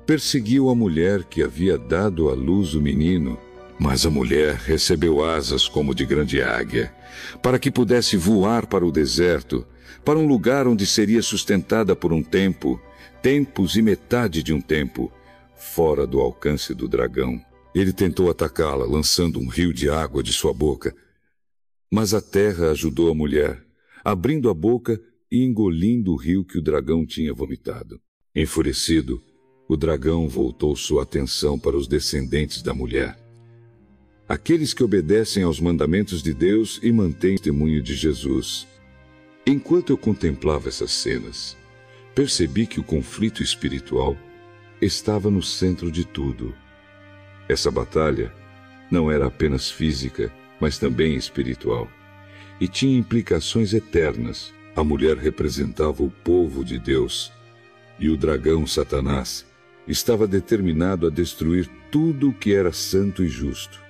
perseguiu a mulher que havia dado à luz o menino, mas a mulher recebeu asas como de grande águia, para que pudesse voar para o deserto, para um lugar onde seria sustentada por um tempo, tempos e metade de um tempo, fora do alcance do dragão. Ele tentou atacá-la, lançando um rio de água de sua boca. Mas a terra ajudou a mulher, abrindo a boca e engolindo o rio que o dragão tinha vomitado. Enfurecido, o dragão voltou sua atenção para os descendentes da mulher, aqueles que obedecem aos mandamentos de Deus e mantêm o testemunho de Jesus. Enquanto eu contemplava essas cenas, percebi que o conflito espiritual estava no centro de tudo. Essa batalha não era apenas física, mas também espiritual, e tinha implicações eternas. A mulher representava o povo de Deus, e o dragão Satanás estava determinado a destruir tudo o que era santo e justo.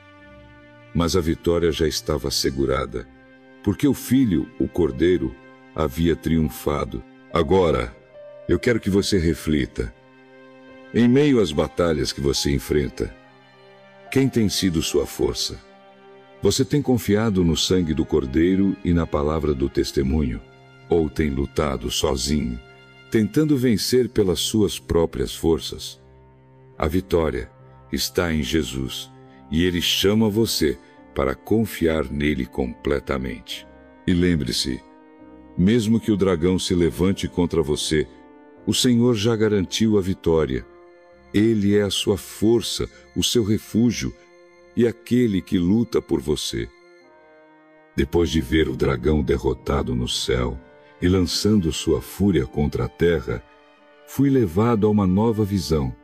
Mas a vitória já estava assegurada, porque o Filho, o Cordeiro, havia triunfado. Agora, eu quero que você reflita. Em meio às batalhas que você enfrenta, quem tem sido sua força? Você tem confiado no sangue do Cordeiro e na palavra do testemunho? Ou tem lutado sozinho, tentando vencer pelas suas próprias forças? A vitória está em Jesus, e Ele chama você para confiar nele completamente. E lembre-se, Mesmo que o dragão se levante contra você, o Senhor já garantiu a vitória. Ele é a sua força, o seu refúgio e aquele que luta por você. Depois de ver o dragão derrotado no céu e lançando sua fúria contra a terra, fui levado a uma nova visão.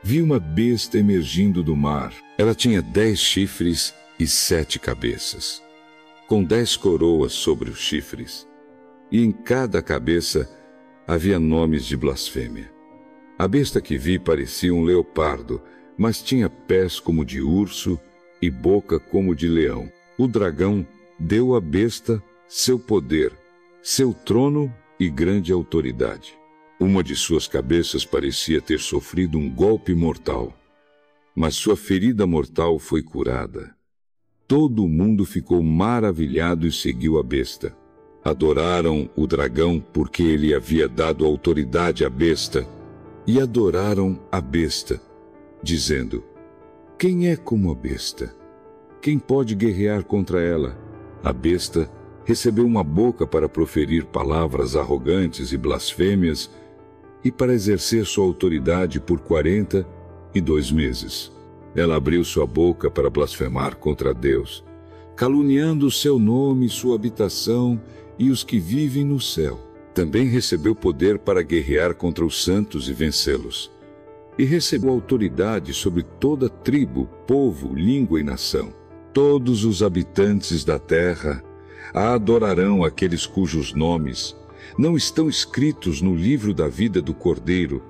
Vi uma besta emergindo do mar. Ela tinha 10 chifres e 7 cabeças, com 10 coroas sobre os chifres, e em cada cabeça havia nomes de blasfêmia. A besta que vi parecia um leopardo, mas tinha pés como de urso e boca como de leão. O dragão deu à besta seu poder, seu trono e grande autoridade. Uma de suas cabeças parecia ter sofrido um golpe mortal, mas sua ferida mortal foi curada. Todo mundo ficou maravilhado e seguiu a besta. Adoraram o dragão porque ele havia dado autoridade à besta, e adoraram a besta, dizendo: quem é como a besta? Quem pode guerrear contra ela? A besta recebeu uma boca para proferir palavras arrogantes e blasfêmias e para exercer sua autoridade por 42 meses. Ela abriu sua boca para blasfemar contra Deus, caluniando o seu nome, sua habitação e os que vivem no céu. Também recebeu poder para guerrear contra os santos e vencê-los. E recebeu autoridade sobre toda tribo, povo, língua e nação. Todos os habitantes da terra a adorarão, aqueles cujos nomes não estão escritos no livro da vida do Cordeiro,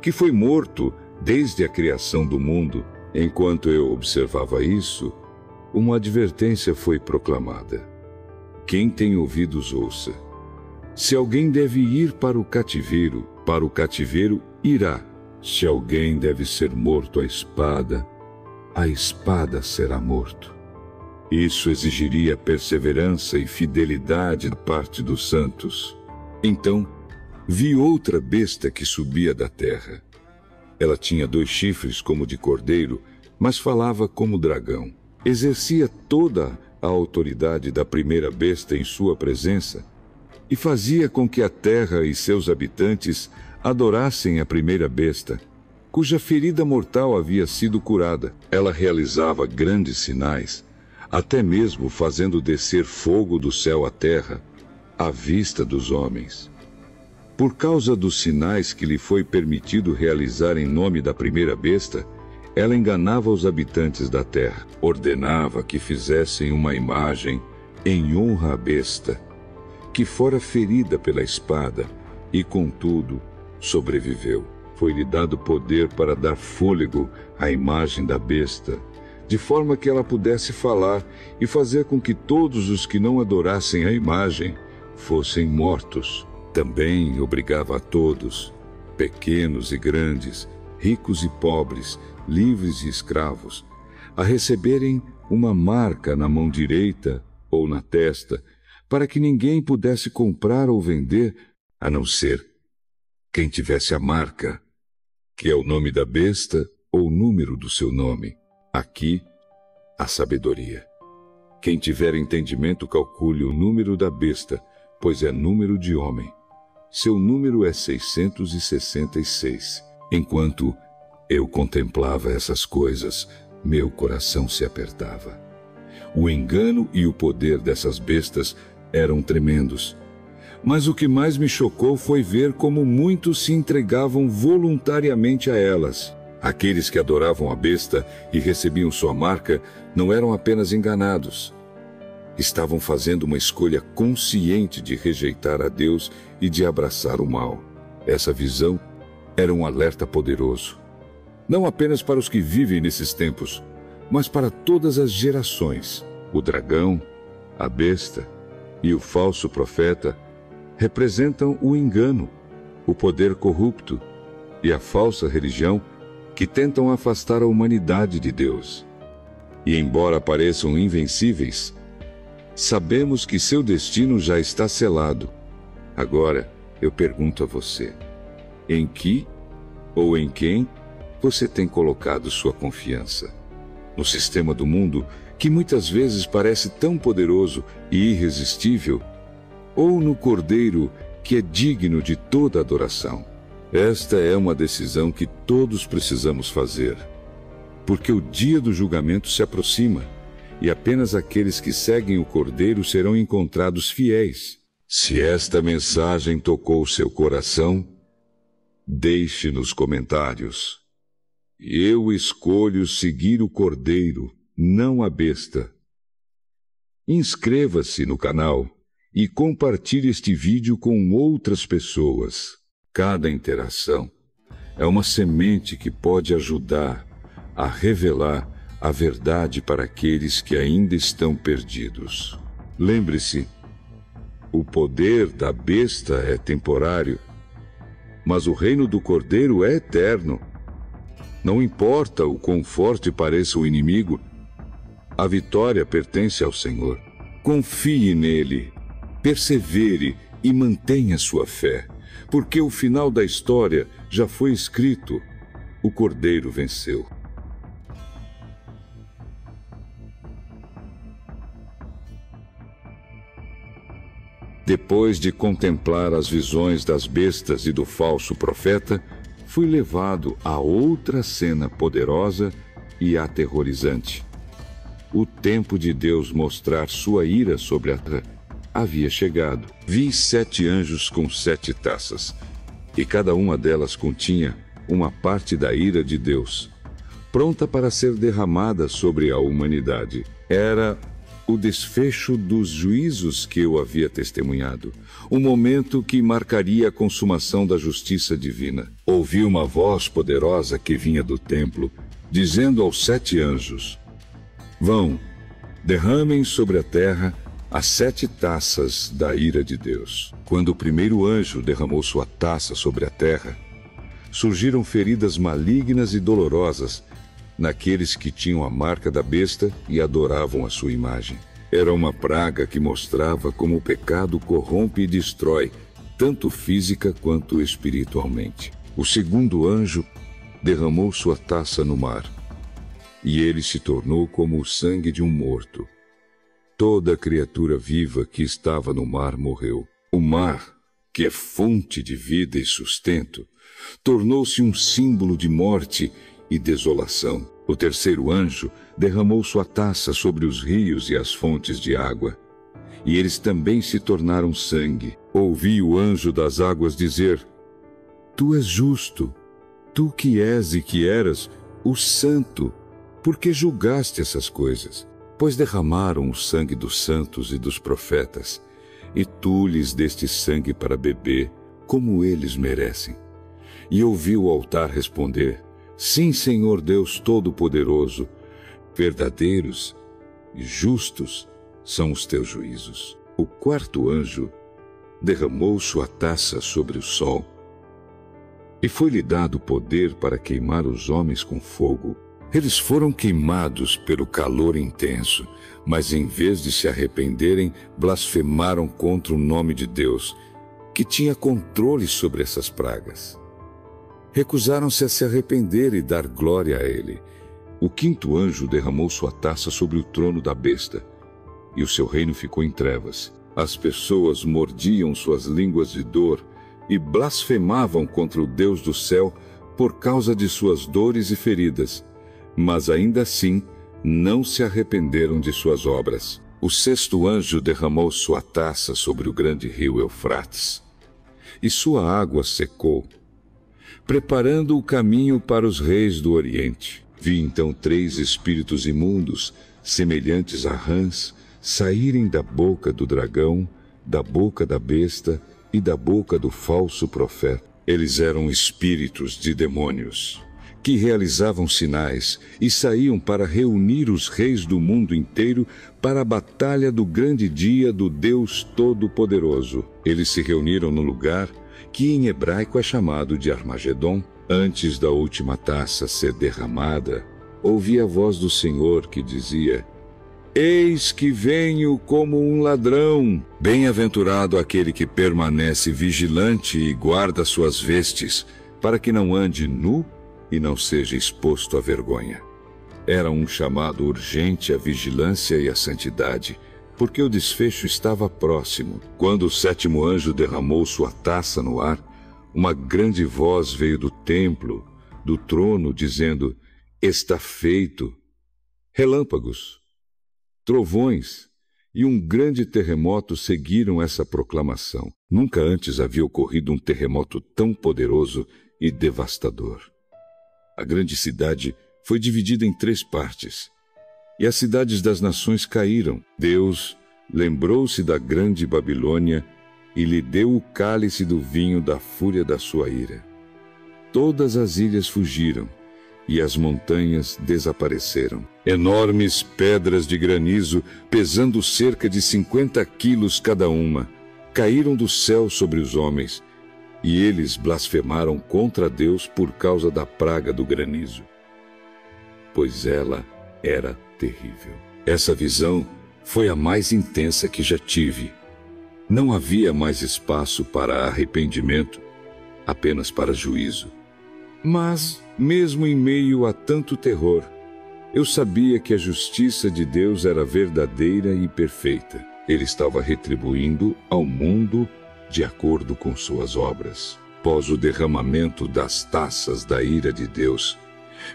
que foi morto desde a criação do mundo. Enquanto eu observava isso, uma advertência foi proclamada. Quem tem ouvidos, ouça. Se alguém deve ir para o cativeiro irá. Se alguém deve ser morto à espada será morto. Isso exigiria perseverança e fidelidade da parte dos santos. Então, vi outra besta que subia da terra. Ela tinha 2 chifres como de cordeiro, mas falava como dragão. Exercia toda a autoridade da primeira besta em sua presença e fazia com que a terra e seus habitantes adorassem a primeira besta, cuja ferida mortal havia sido curada. Ela realizava grandes sinais, até mesmo fazendo descer fogo do céu à terra, à vista dos homens. Por causa dos sinais que lhe foi permitido realizar em nome da primeira besta, ela enganava os habitantes da terra. Ordenava que fizessem uma imagem em honra à besta, que fora ferida pela espada e, contudo, sobreviveu. Foi-lhe dado poder para dar fôlego à imagem da besta, de forma que ela pudesse falar e fazer com que todos os que não adorassem a imagem fossem mortos. Também obrigava a todos, pequenos e grandes, ricos e pobres, livres e escravos, a receberem uma marca na mão direita ou na testa, para que ninguém pudesse comprar ou vender, a não ser quem tivesse a marca, que é o nome da besta ou o número do seu nome. Aqui, a sabedoria. Quem tiver entendimento, calcule o número da besta, pois é número de homem. Seu número é 666. Enquanto eu contemplava essas coisas, meu coração se apertava. O engano e o poder dessas bestas eram tremendos. Mas o que mais me chocou foi ver como muitos se entregavam voluntariamente a elas. Aqueles que adoravam a besta e recebiam sua marca não eram apenas enganados. Estavam fazendo uma escolha consciente de rejeitar a Deus e de abraçar o mal. Essa visão era um alerta poderoso, não apenas para os que vivem nesses tempos, mas para todas as gerações. O dragão, a besta e o falso profeta representam o engano, o poder corrupto e a falsa religião que tentam afastar a humanidade de Deus. E embora pareçam invencíveis, sabemos que seu destino já está selado. Agora, eu pergunto a você, em que ou em quem você tem colocado sua confiança? No sistema do mundo, que muitas vezes parece tão poderoso e irresistível, ou no Cordeiro, que é digno de toda adoração? Esta é uma decisão que todos precisamos fazer, porque o dia do julgamento se aproxima, e apenas aqueles que seguem o Cordeiro serão encontrados fiéis. Se esta mensagem tocou seu coração, deixe nos comentários. Eu escolho seguir o Cordeiro, não a besta. Inscreva-se no canal e compartilhe este vídeo com outras pessoas. Cada interação é uma semente que pode ajudar a revelar a verdade para aqueles que ainda estão perdidos. Lembre-se, o poder da besta é temporário, mas o reino do Cordeiro é eterno. Não importa o quão forte pareça o inimigo, a vitória pertence ao Senhor. Confie nele, persevere e mantenha sua fé, porque o final da história já foi escrito. O Cordeiro venceu. Depois de contemplar as visões das bestas e do falso profeta, fui levado a outra cena poderosa e aterrorizante. O tempo de Deus mostrar sua ira sobre a terra havia chegado. Vi 7 anjos com 7 taças, e cada uma delas continha uma parte da ira de Deus, pronta para ser derramada sobre a humanidade. Era o desfecho dos juízos que eu havia testemunhado, um momento que marcaria a consumação da justiça divina. Ouvi uma voz poderosa que vinha do templo, dizendo aos 7 anjos: vão, derramem sobre a terra as 7 taças da ira de Deus. Quando o primeiro anjo derramou sua taça sobre a terra, surgiram feridas malignas e dolorosas naqueles que tinham a marca da besta e adoravam a sua imagem. Era uma praga que mostrava como o pecado corrompe e destrói, tanto física quanto espiritualmente. O segundo anjo derramou sua taça no mar, e ele se tornou como o sangue de um morto. Toda criatura viva que estava no mar morreu. O mar, que é fonte de vida e sustento, tornou-se um símbolo de morte e desolação. O terceiro anjo derramou sua taça sobre os rios e as fontes de água, e eles também se tornaram sangue. Ouvi o anjo das águas dizer: tu és justo, tu que és e que eras o santo, porque julgaste essas coisas, pois derramaram o sangue dos santos e dos profetas, e tu lhes deste sangue para beber, como eles merecem. E ouvi o altar responder: sim, Senhor Deus Todo-Poderoso, verdadeiros e justos são os teus juízos. O quarto anjo derramou sua taça sobre o sol, e foi-lhe dado poder para queimar os homens com fogo. Eles foram queimados pelo calor intenso, mas em vez de se arrependerem, blasfemaram contra o nome de Deus, que tinha controle sobre essas pragas. Recusaram-se a se arrepender e dar glória a ele. O quinto anjo derramou sua taça sobre o trono da besta, e o seu reino ficou em trevas. As pessoas mordiam suas línguas de dor e blasfemavam contra o Deus do céu por causa de suas dores e feridas, mas ainda assim não se arrependeram de suas obras. O sexto anjo derramou sua taça sobre o grande rio Eufrates, e sua água secou, preparando o caminho para os reis do Oriente. Vi então 3 espíritos imundos, semelhantes a rãs, saírem da boca do dragão, da boca da besta e da boca do falso profeta. Eles eram espíritos de demônios, que realizavam sinais e saíam para reunir os reis do mundo inteiro para a batalha do grande dia do Deus Todo-Poderoso. Eles se reuniram no lugar que em hebraico é chamado de Armagedon. Antes da última taça ser derramada, ouvi a voz do Senhor que dizia: eis que venho como um ladrão. Bem-aventurado aquele que permanece vigilante e guarda suas vestes, para que não ande nu e não seja exposto à vergonha. Era um chamado urgente à vigilância e à santidade, porque o desfecho estava próximo. Quando o sétimo anjo derramou sua taça no ar, uma grande voz veio do templo, do trono, dizendo: está feito. Relâmpagos, trovões e um grande terremoto seguiram essa proclamação. Nunca antes havia ocorrido um terremoto tão poderoso e devastador. A grande cidade foi dividida em 3 partes, e as cidades das nações caíram. Deus lembrou-se da grande Babilônia e lhe deu o cálice do vinho da fúria da sua ira. Todas as ilhas fugiram, e as montanhas desapareceram. Enormes pedras de granizo, pesando cerca de 50 quilos cada uma, caíram do céu sobre os homens, e eles blasfemaram contra Deus por causa da praga do granizo, pois ela era terrível. Essa visão foi a mais intensa que já tive. Não havia mais espaço para arrependimento, apenas para juízo. Mas, mesmo em meio a tanto terror, eu sabia que a justiça de Deus era verdadeira e perfeita. Ele estava retribuindo ao mundo de acordo com suas obras. Após o derramamento das taças da ira de Deus,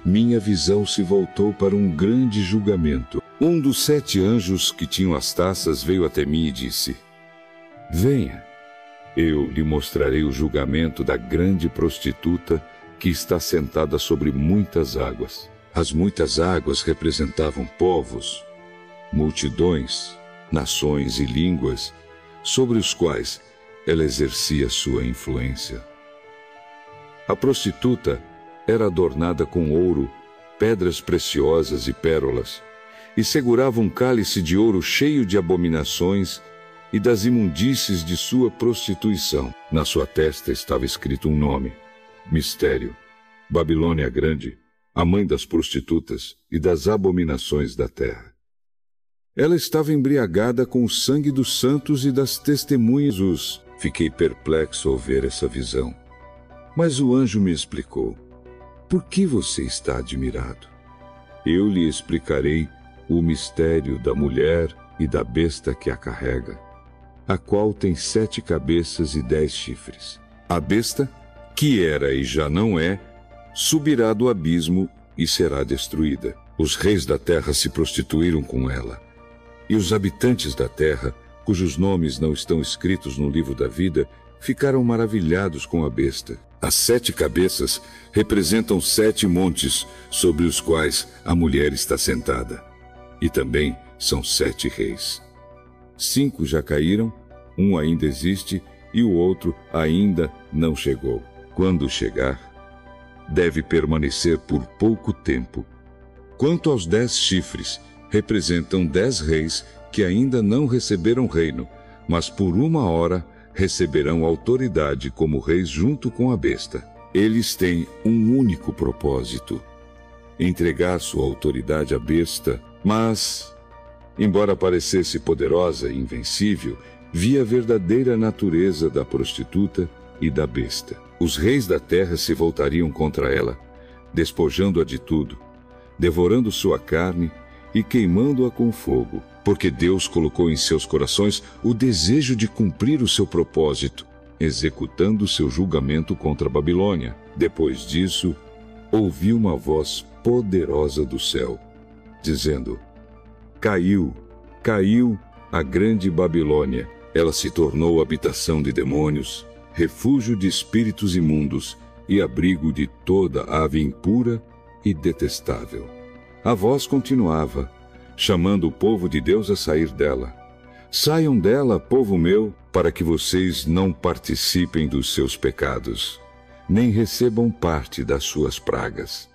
minha visão se voltou para um grande julgamento. Um dos 7 anjos que tinham as taças veio até mim e disse: venha, eu lhe mostrarei o julgamento da grande prostituta que está sentada sobre muitas águas. As muitas águas representavam povos, multidões, nações e línguas, sobre os quais ela exercia sua influência. A prostituta era adornada com ouro, pedras preciosas e pérolas, e segurava um cálice de ouro cheio de abominações e das imundícies de sua prostituição. Na sua testa estava escrito um nome: Mistério, Babilônia Grande, a mãe das prostitutas e das abominações da terra. Ela estava embriagada com o sangue dos santos e das testemunhas. Fiquei perplexo ao ver essa visão. Mas o anjo me explicou: por que você está admirado? Eu lhe explicarei o mistério da mulher e da besta que a carrega, a qual tem 7 cabeças e 10 chifres. A besta, que era e já não é, subirá do abismo e será destruída. Os reis da terra se prostituíram com ela, e os habitantes da terra, cujos nomes não estão escritos no livro da vida, ficaram maravilhados com a besta. As 7 cabeças representam 7 montes sobre os quais a mulher está sentada, e também são 7 reis. 5 já caíram, um ainda existe e o outro ainda não chegou. Quando chegar, deve permanecer por pouco tempo. Quanto aos 10 chifres, representam 10 reis que ainda não receberam reino, mas por 1 hora receberão autoridade como reis junto com a besta. Eles têm um único propósito: entregar sua autoridade à besta, mas, embora parecesse poderosa e invencível, via a verdadeira natureza da prostituta e da besta. Os reis da terra se voltariam contra ela, despojando-a de tudo, devorando sua carne e queimando-a com fogo, porque Deus colocou em seus corações o desejo de cumprir o seu propósito, executando seu julgamento contra a Babilônia. Depois disso, ouvi uma voz poderosa do céu, dizendo: caiu, caiu a grande Babilônia. Ela se tornou habitação de demônios, refúgio de espíritos imundos e abrigo de toda ave impura e detestável. A voz continuava, chamando o povo de Deus a sair dela. Saiam dela, povo meu, para que vocês não participem dos seus pecados, nem recebam parte das suas pragas,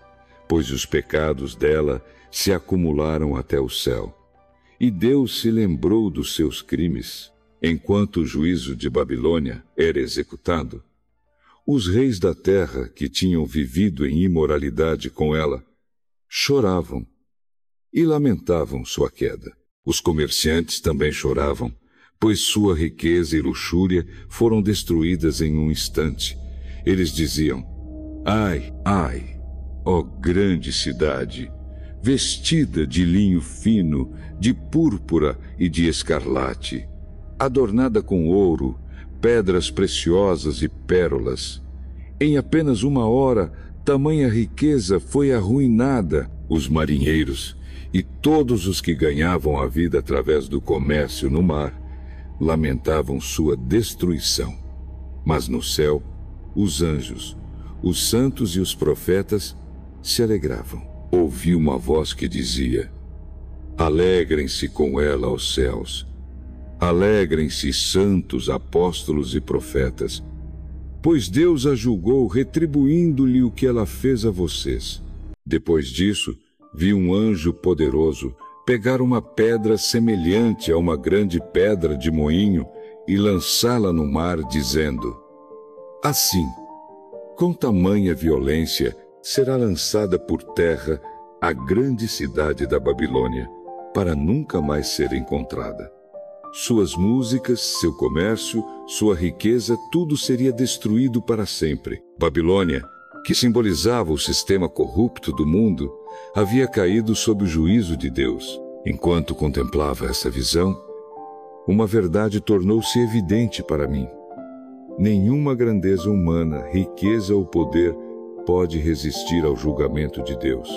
pois os pecados dela se acumularam até o céu, e Deus se lembrou dos seus crimes. Enquanto o juízo de Babilônia era executado, os reis da terra que tinham vivido em imoralidade com ela choravam e lamentavam sua queda. Os comerciantes também choravam, pois sua riqueza e luxúria foram destruídas em um instante. Eles diziam: ai, ai, ó grande cidade, vestida de linho fino, de púrpura e de escarlate, adornada com ouro, pedras preciosas e pérolas. Em apenas 1 hora, tamanha riqueza foi arruinada. Os marinheiros e todos os que ganhavam a vida através do comércio no mar lamentavam sua destruição. Mas no céu, os anjos, os santos e os profetas se alegravam. Ouvi uma voz que dizia: alegrem-se com ela aos céus. Alegrem-se, santos, apóstolos e profetas, pois Deus a julgou, retribuindo-lhe o que ela fez a vocês. Depois disso, vi um anjo poderoso pegar uma pedra semelhante a uma grande pedra de moinho e lançá-la no mar, dizendo: assim, com tamanha violência, será lançada por terra a grande cidade da Babilônia, para nunca mais ser encontrada. Suas músicas, seu comércio, sua riqueza, tudo seria destruído para sempre. Babilônia, que simbolizava o sistema corrupto do mundo, havia caído sob o juízo de Deus. Enquanto contemplava essa visão, uma verdade tornou-se evidente para mim. Nenhuma grandeza humana, riqueza ou poder pode resistir ao julgamento de Deus.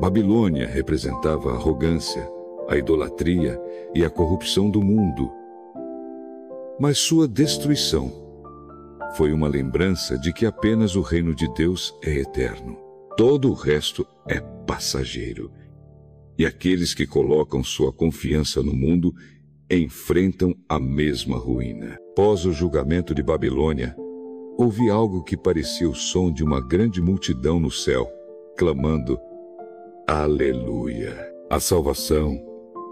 Babilônia representava a arrogância, a idolatria e a corrupção do mundo. Mas sua destruição foi uma lembrança de que apenas o reino de Deus é eterno. Todo o resto é passageiro. E aqueles que colocam sua confiança no mundo enfrentam a mesma ruína. Após o julgamento de Babilônia, ouvi algo que parecia o som de uma grande multidão no céu, clamando: aleluia! A salvação,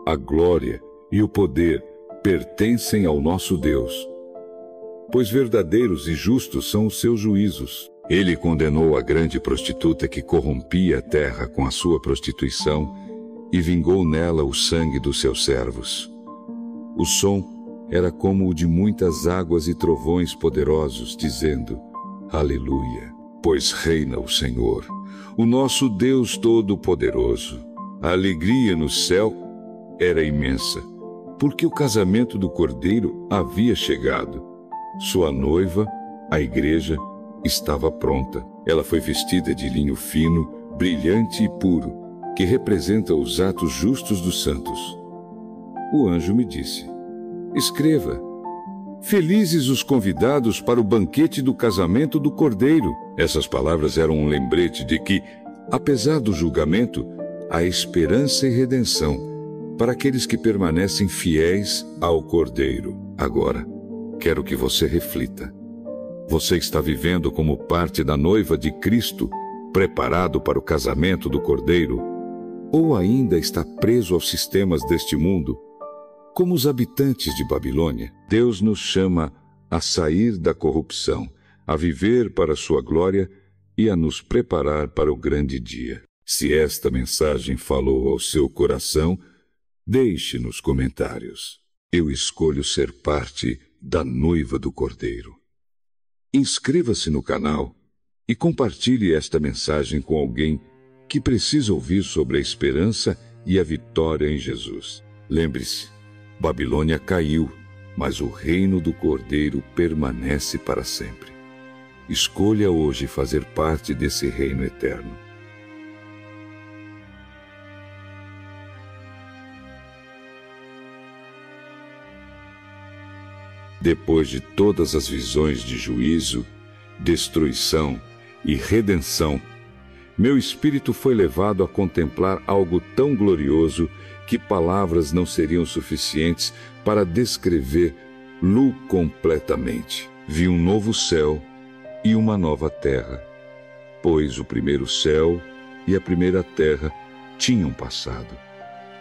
a glória e o poder pertencem ao nosso Deus, pois verdadeiros e justos são os seus juízos. Ele condenou a grande prostituta que corrompia a terra com a sua prostituição e vingou nela o sangue dos seus servos. O som era como o de muitas águas e trovões poderosos, dizendo: aleluia! Pois reina o Senhor, o nosso Deus Todo-Poderoso. A alegria no céu era imensa, porque o casamento do Cordeiro havia chegado. Sua noiva, a igreja, estava pronta. Ela foi vestida de linho fino, brilhante e puro, que representa os atos justos dos santos. O anjo me disse: escreva: felizes os convidados para o banquete do casamento do Cordeiro. Essas palavras eram um lembrete de que, apesar do julgamento, há esperança e redenção para aqueles que permanecem fiéis ao Cordeiro. Agora, quero que você reflita. Você está vivendo como parte da noiva de Cristo, preparado para o casamento do Cordeiro? Ou ainda está preso aos sistemas deste mundo, como os habitantes de Babilônia? Deus nos chama a sair da corrupção, a viver para a sua glória e a nos preparar para o grande dia. Se esta mensagem falou ao seu coração, deixe nos comentários. Eu escolho ser parte da noiva do Cordeiro. Inscreva-se no canal e compartilhe esta mensagem com alguém que precisa ouvir sobre a esperança e a vitória em Jesus. Lembre-se, Babilônia caiu, mas o reino do Cordeiro permanece para sempre. Escolha hoje fazer parte desse reino eterno. Depois de todas as visões de juízo, destruição e redenção, meu espírito foi levado a contemplar algo tão glorioso que palavras não seriam suficientes para descrever-lo completamente. Vi um novo céu e uma nova terra, pois o primeiro céu e a primeira terra tinham passado,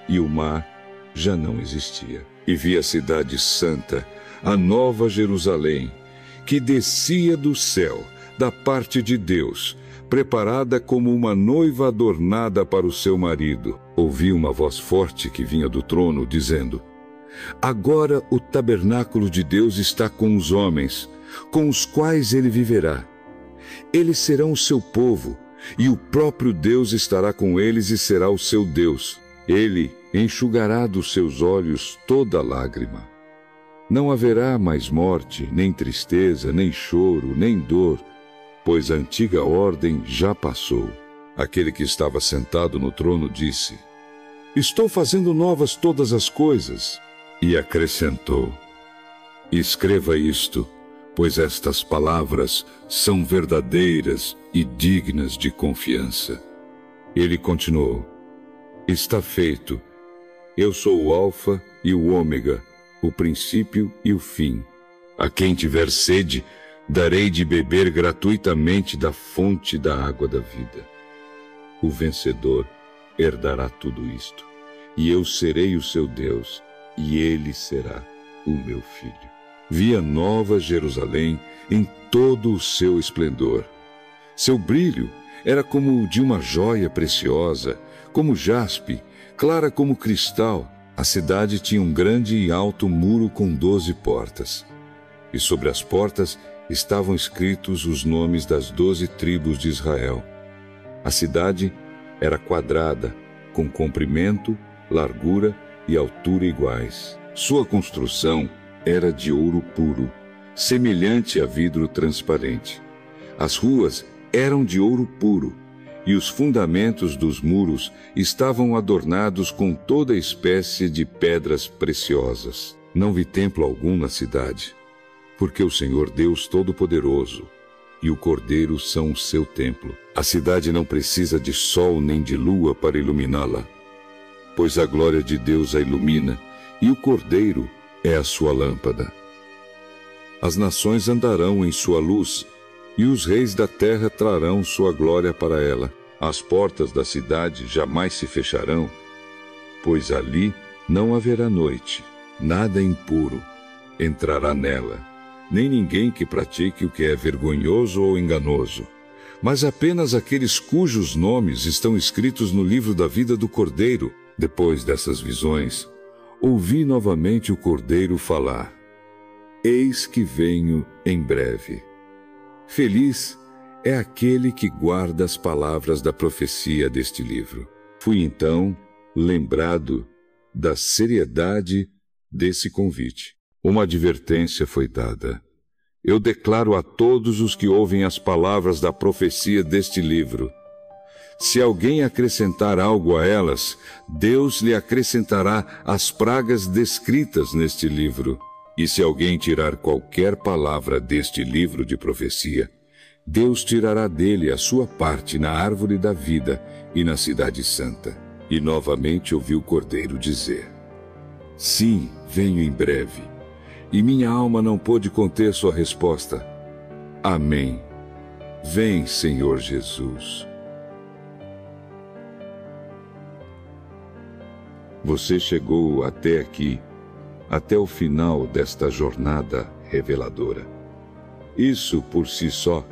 e o mar já não existia. E vi a cidade santa, a nova Jerusalém, que descia do céu, da parte de Deus, preparada como uma noiva adornada para o seu marido. Ouvi uma voz forte que vinha do trono, dizendo: agora o tabernáculo de Deus está com os homens, com os quais ele viverá. Eles serão o seu povo, e o próprio Deus estará com eles e será o seu Deus. Ele enxugará dos seus olhos toda lágrima. Não haverá mais morte, nem tristeza, nem choro, nem dor, pois a antiga ordem já passou. Aquele que estava sentado no trono disse: Estou fazendo novas todas as coisas. E acrescentou: Escreva isto, pois estas palavras são verdadeiras e dignas de confiança. Ele continuou: Está feito. Eu sou o Alfa e o Ômega, o princípio e o fim. A quem tiver sede, darei de beber gratuitamente da fonte da água da vida. O vencedor herdará tudo isto, e eu serei o seu Deus, e ele será o meu filho. Vi a nova Jerusalém em todo o seu esplendor. Seu brilho era como o de uma joia preciosa, como jaspe, clara como cristal. A cidade tinha um grande e alto muro com 12 portas. E sobre as portas estavam escritos os nomes das 12 tribos de Israel. A cidade era quadrada, com comprimento, largura e altura iguais. Sua construção era de ouro puro, semelhante a vidro transparente. As ruas eram de ouro puro, e os fundamentos dos muros estavam adornados com toda espécie de pedras preciosas. Não vi templo algum na cidade, porque o Senhor Deus Todo-Poderoso e o Cordeiro são o seu templo. A cidade não precisa de sol nem de lua para iluminá-la, pois a glória de Deus a ilumina, e o Cordeiro é a sua lâmpada. As nações andarão em sua luz, e os reis da terra trarão sua glória para ela. As portas da cidade jamais se fecharão, pois ali não haverá noite. Nada impuro entrará nela, nem ninguém que pratique o que é vergonhoso ou enganoso, mas apenas aqueles cujos nomes estão escritos no livro da vida do Cordeiro. Depois dessas visões, ouvi novamente o Cordeiro falar: Eis que venho em breve. Feliz é aquele que guarda as palavras da profecia deste livro. Fui então lembrado da seriedade desse convite. Uma advertência foi dada. Eu declaro a todos os que ouvem as palavras da profecia deste livro: se alguém acrescentar algo a elas, Deus lhe acrescentará as pragas descritas neste livro. E se alguém tirar qualquer palavra deste livro de profecia, Deus tirará dele a sua parte na árvore da vida e na cidade santa. E novamente ouvi o Cordeiro dizer: Sim, venho em breve. E minha alma não pôde conter sua resposta: Amém. Vem, Senhor Jesus. Você chegou até aqui, até o final desta jornada reveladora. Isso, por si só,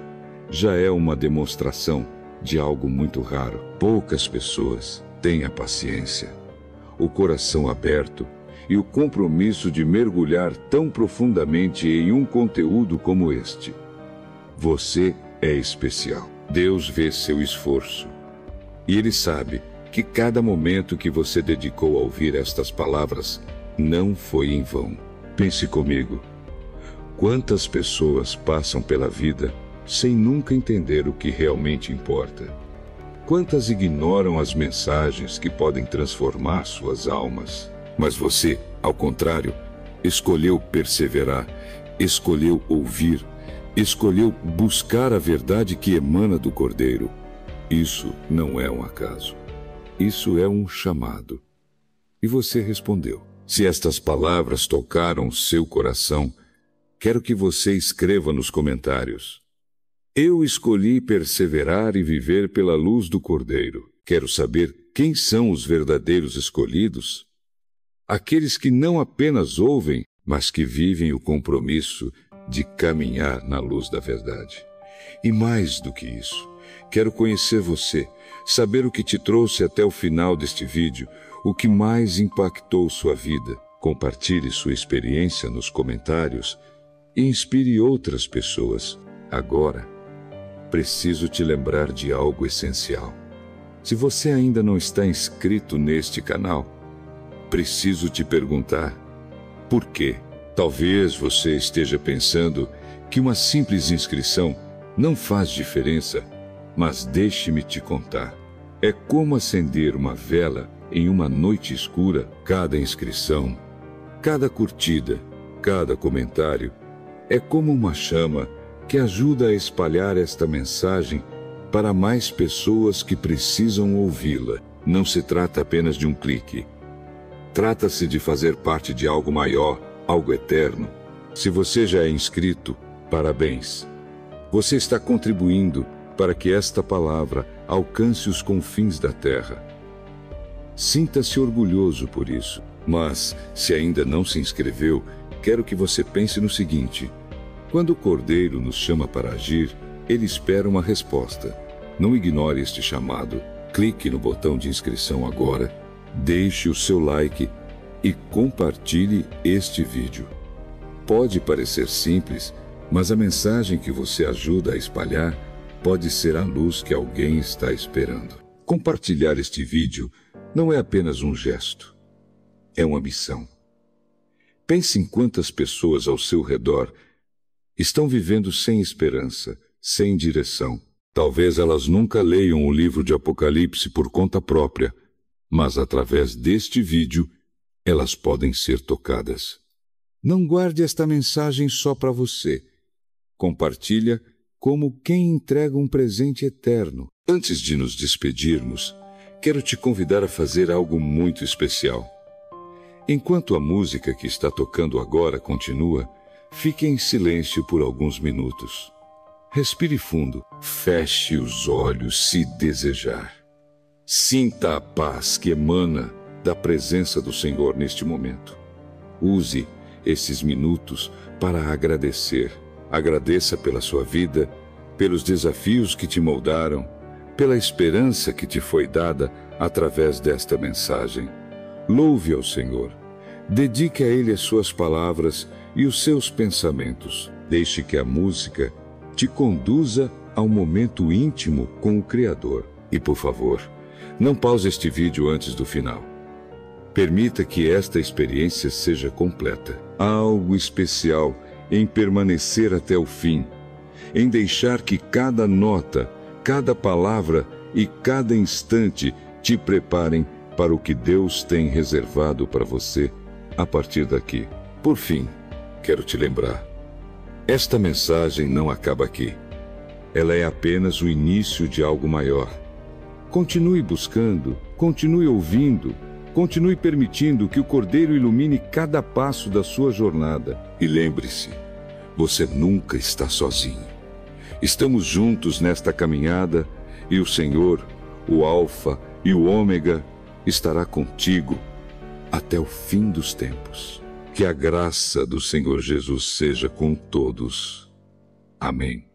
já é uma demonstração de algo muito raro. Poucas pessoas têm a paciência, o coração aberto e o compromisso de mergulhar tão profundamente em um conteúdo como este. Você é especial. Deus vê seu esforço. E Ele sabe que cada momento que você dedicou a ouvir estas palavras não foi em vão. Pense comigo. Quantas pessoas passam pela vida sem nunca entender o que realmente importa? Quantas ignoram as mensagens que podem transformar suas almas? Mas você, ao contrário, escolheu perseverar, escolheu ouvir, escolheu buscar a verdade que emana do Cordeiro. Isso não é um acaso. Isso é um chamado. E você respondeu. Se estas palavras tocaram seu coração, quero que você escreva nos comentários: Eu escolhi perseverar e viver pela luz do Cordeiro. Quero saber quem são os verdadeiros escolhidos. Aqueles que não apenas ouvem, mas que vivem o compromisso de caminhar na luz da verdade. E mais do que isso, quero conhecer você, saber o que te trouxe até o final deste vídeo, o que mais impactou sua vida. Compartilhe sua experiência nos comentários e inspire outras pessoas agora. preciso te lembrar de algo essencial. Se você ainda não está inscrito neste canal, preciso te perguntar: por quê? Talvez você esteja pensando que uma simples inscrição não faz diferença, mas deixe-me te contar. É como acender uma vela em uma noite escura. Cada inscrição, cada curtida, cada comentário é como uma chama que ajuda a espalhar esta mensagem para mais pessoas que precisam ouvi-la. Não se trata apenas de um clique. Trata-se de fazer parte de algo maior, algo eterno. Se você já é inscrito, parabéns. Você está contribuindo para que esta palavra alcance os confins da terra. Sinta-se orgulhoso por isso. Mas, se ainda não se inscreveu, quero que você pense no seguinte: quando o Cordeiro nos chama para agir, ele espera uma resposta. Não ignore este chamado. Clique no botão de inscrição agora, deixe o seu like e compartilhe este vídeo. Pode parecer simples, mas a mensagem que você ajuda a espalhar pode ser a luz que alguém está esperando. Compartilhar este vídeo não é apenas um gesto, é uma missão. Pense em quantas pessoas ao seu redor estão vivendo sem esperança, sem direção. Talvez elas nunca leiam o livro de Apocalipse por conta própria, mas através deste vídeo, elas podem ser tocadas. Não guarde esta mensagem só para você. Compartilha como quem entrega um presente eterno. Antes de nos despedirmos, quero te convidar a fazer algo muito especial. Enquanto a música que está tocando agora continua, fique em silêncio por alguns minutos. Respire fundo, feche os olhos se desejar. Sinta a paz que emana da presença do Senhor neste momento. Use esses minutos para agradecer. Agradeça pela sua vida, pelos desafios que te moldaram, pela esperança que te foi dada através desta mensagem. Louve ao Senhor. Dedique a Ele as suas palavras e os seus pensamentos. Deixe que a música te conduza ao momento íntimo com o Criador. E, por favor, não pause este vídeo antes do final. Permita que esta experiência seja completa. Há algo especial em permanecer até o fim, em deixar que cada nota, cada palavra e cada instante te preparem para o que Deus tem reservado para você a partir daqui. Por fim, quero te lembrar: esta mensagem não acaba aqui. Ela é apenas o início de algo maior. Continue buscando, continue ouvindo, continue permitindo que o Cordeiro ilumine cada passo da sua jornada. E lembre-se, você nunca está sozinho. Estamos juntos nesta caminhada e o Senhor, o Alfa e o Ômega, estará contigo até o fim dos tempos. Que a graça do Senhor Jesus seja com todos. Amém.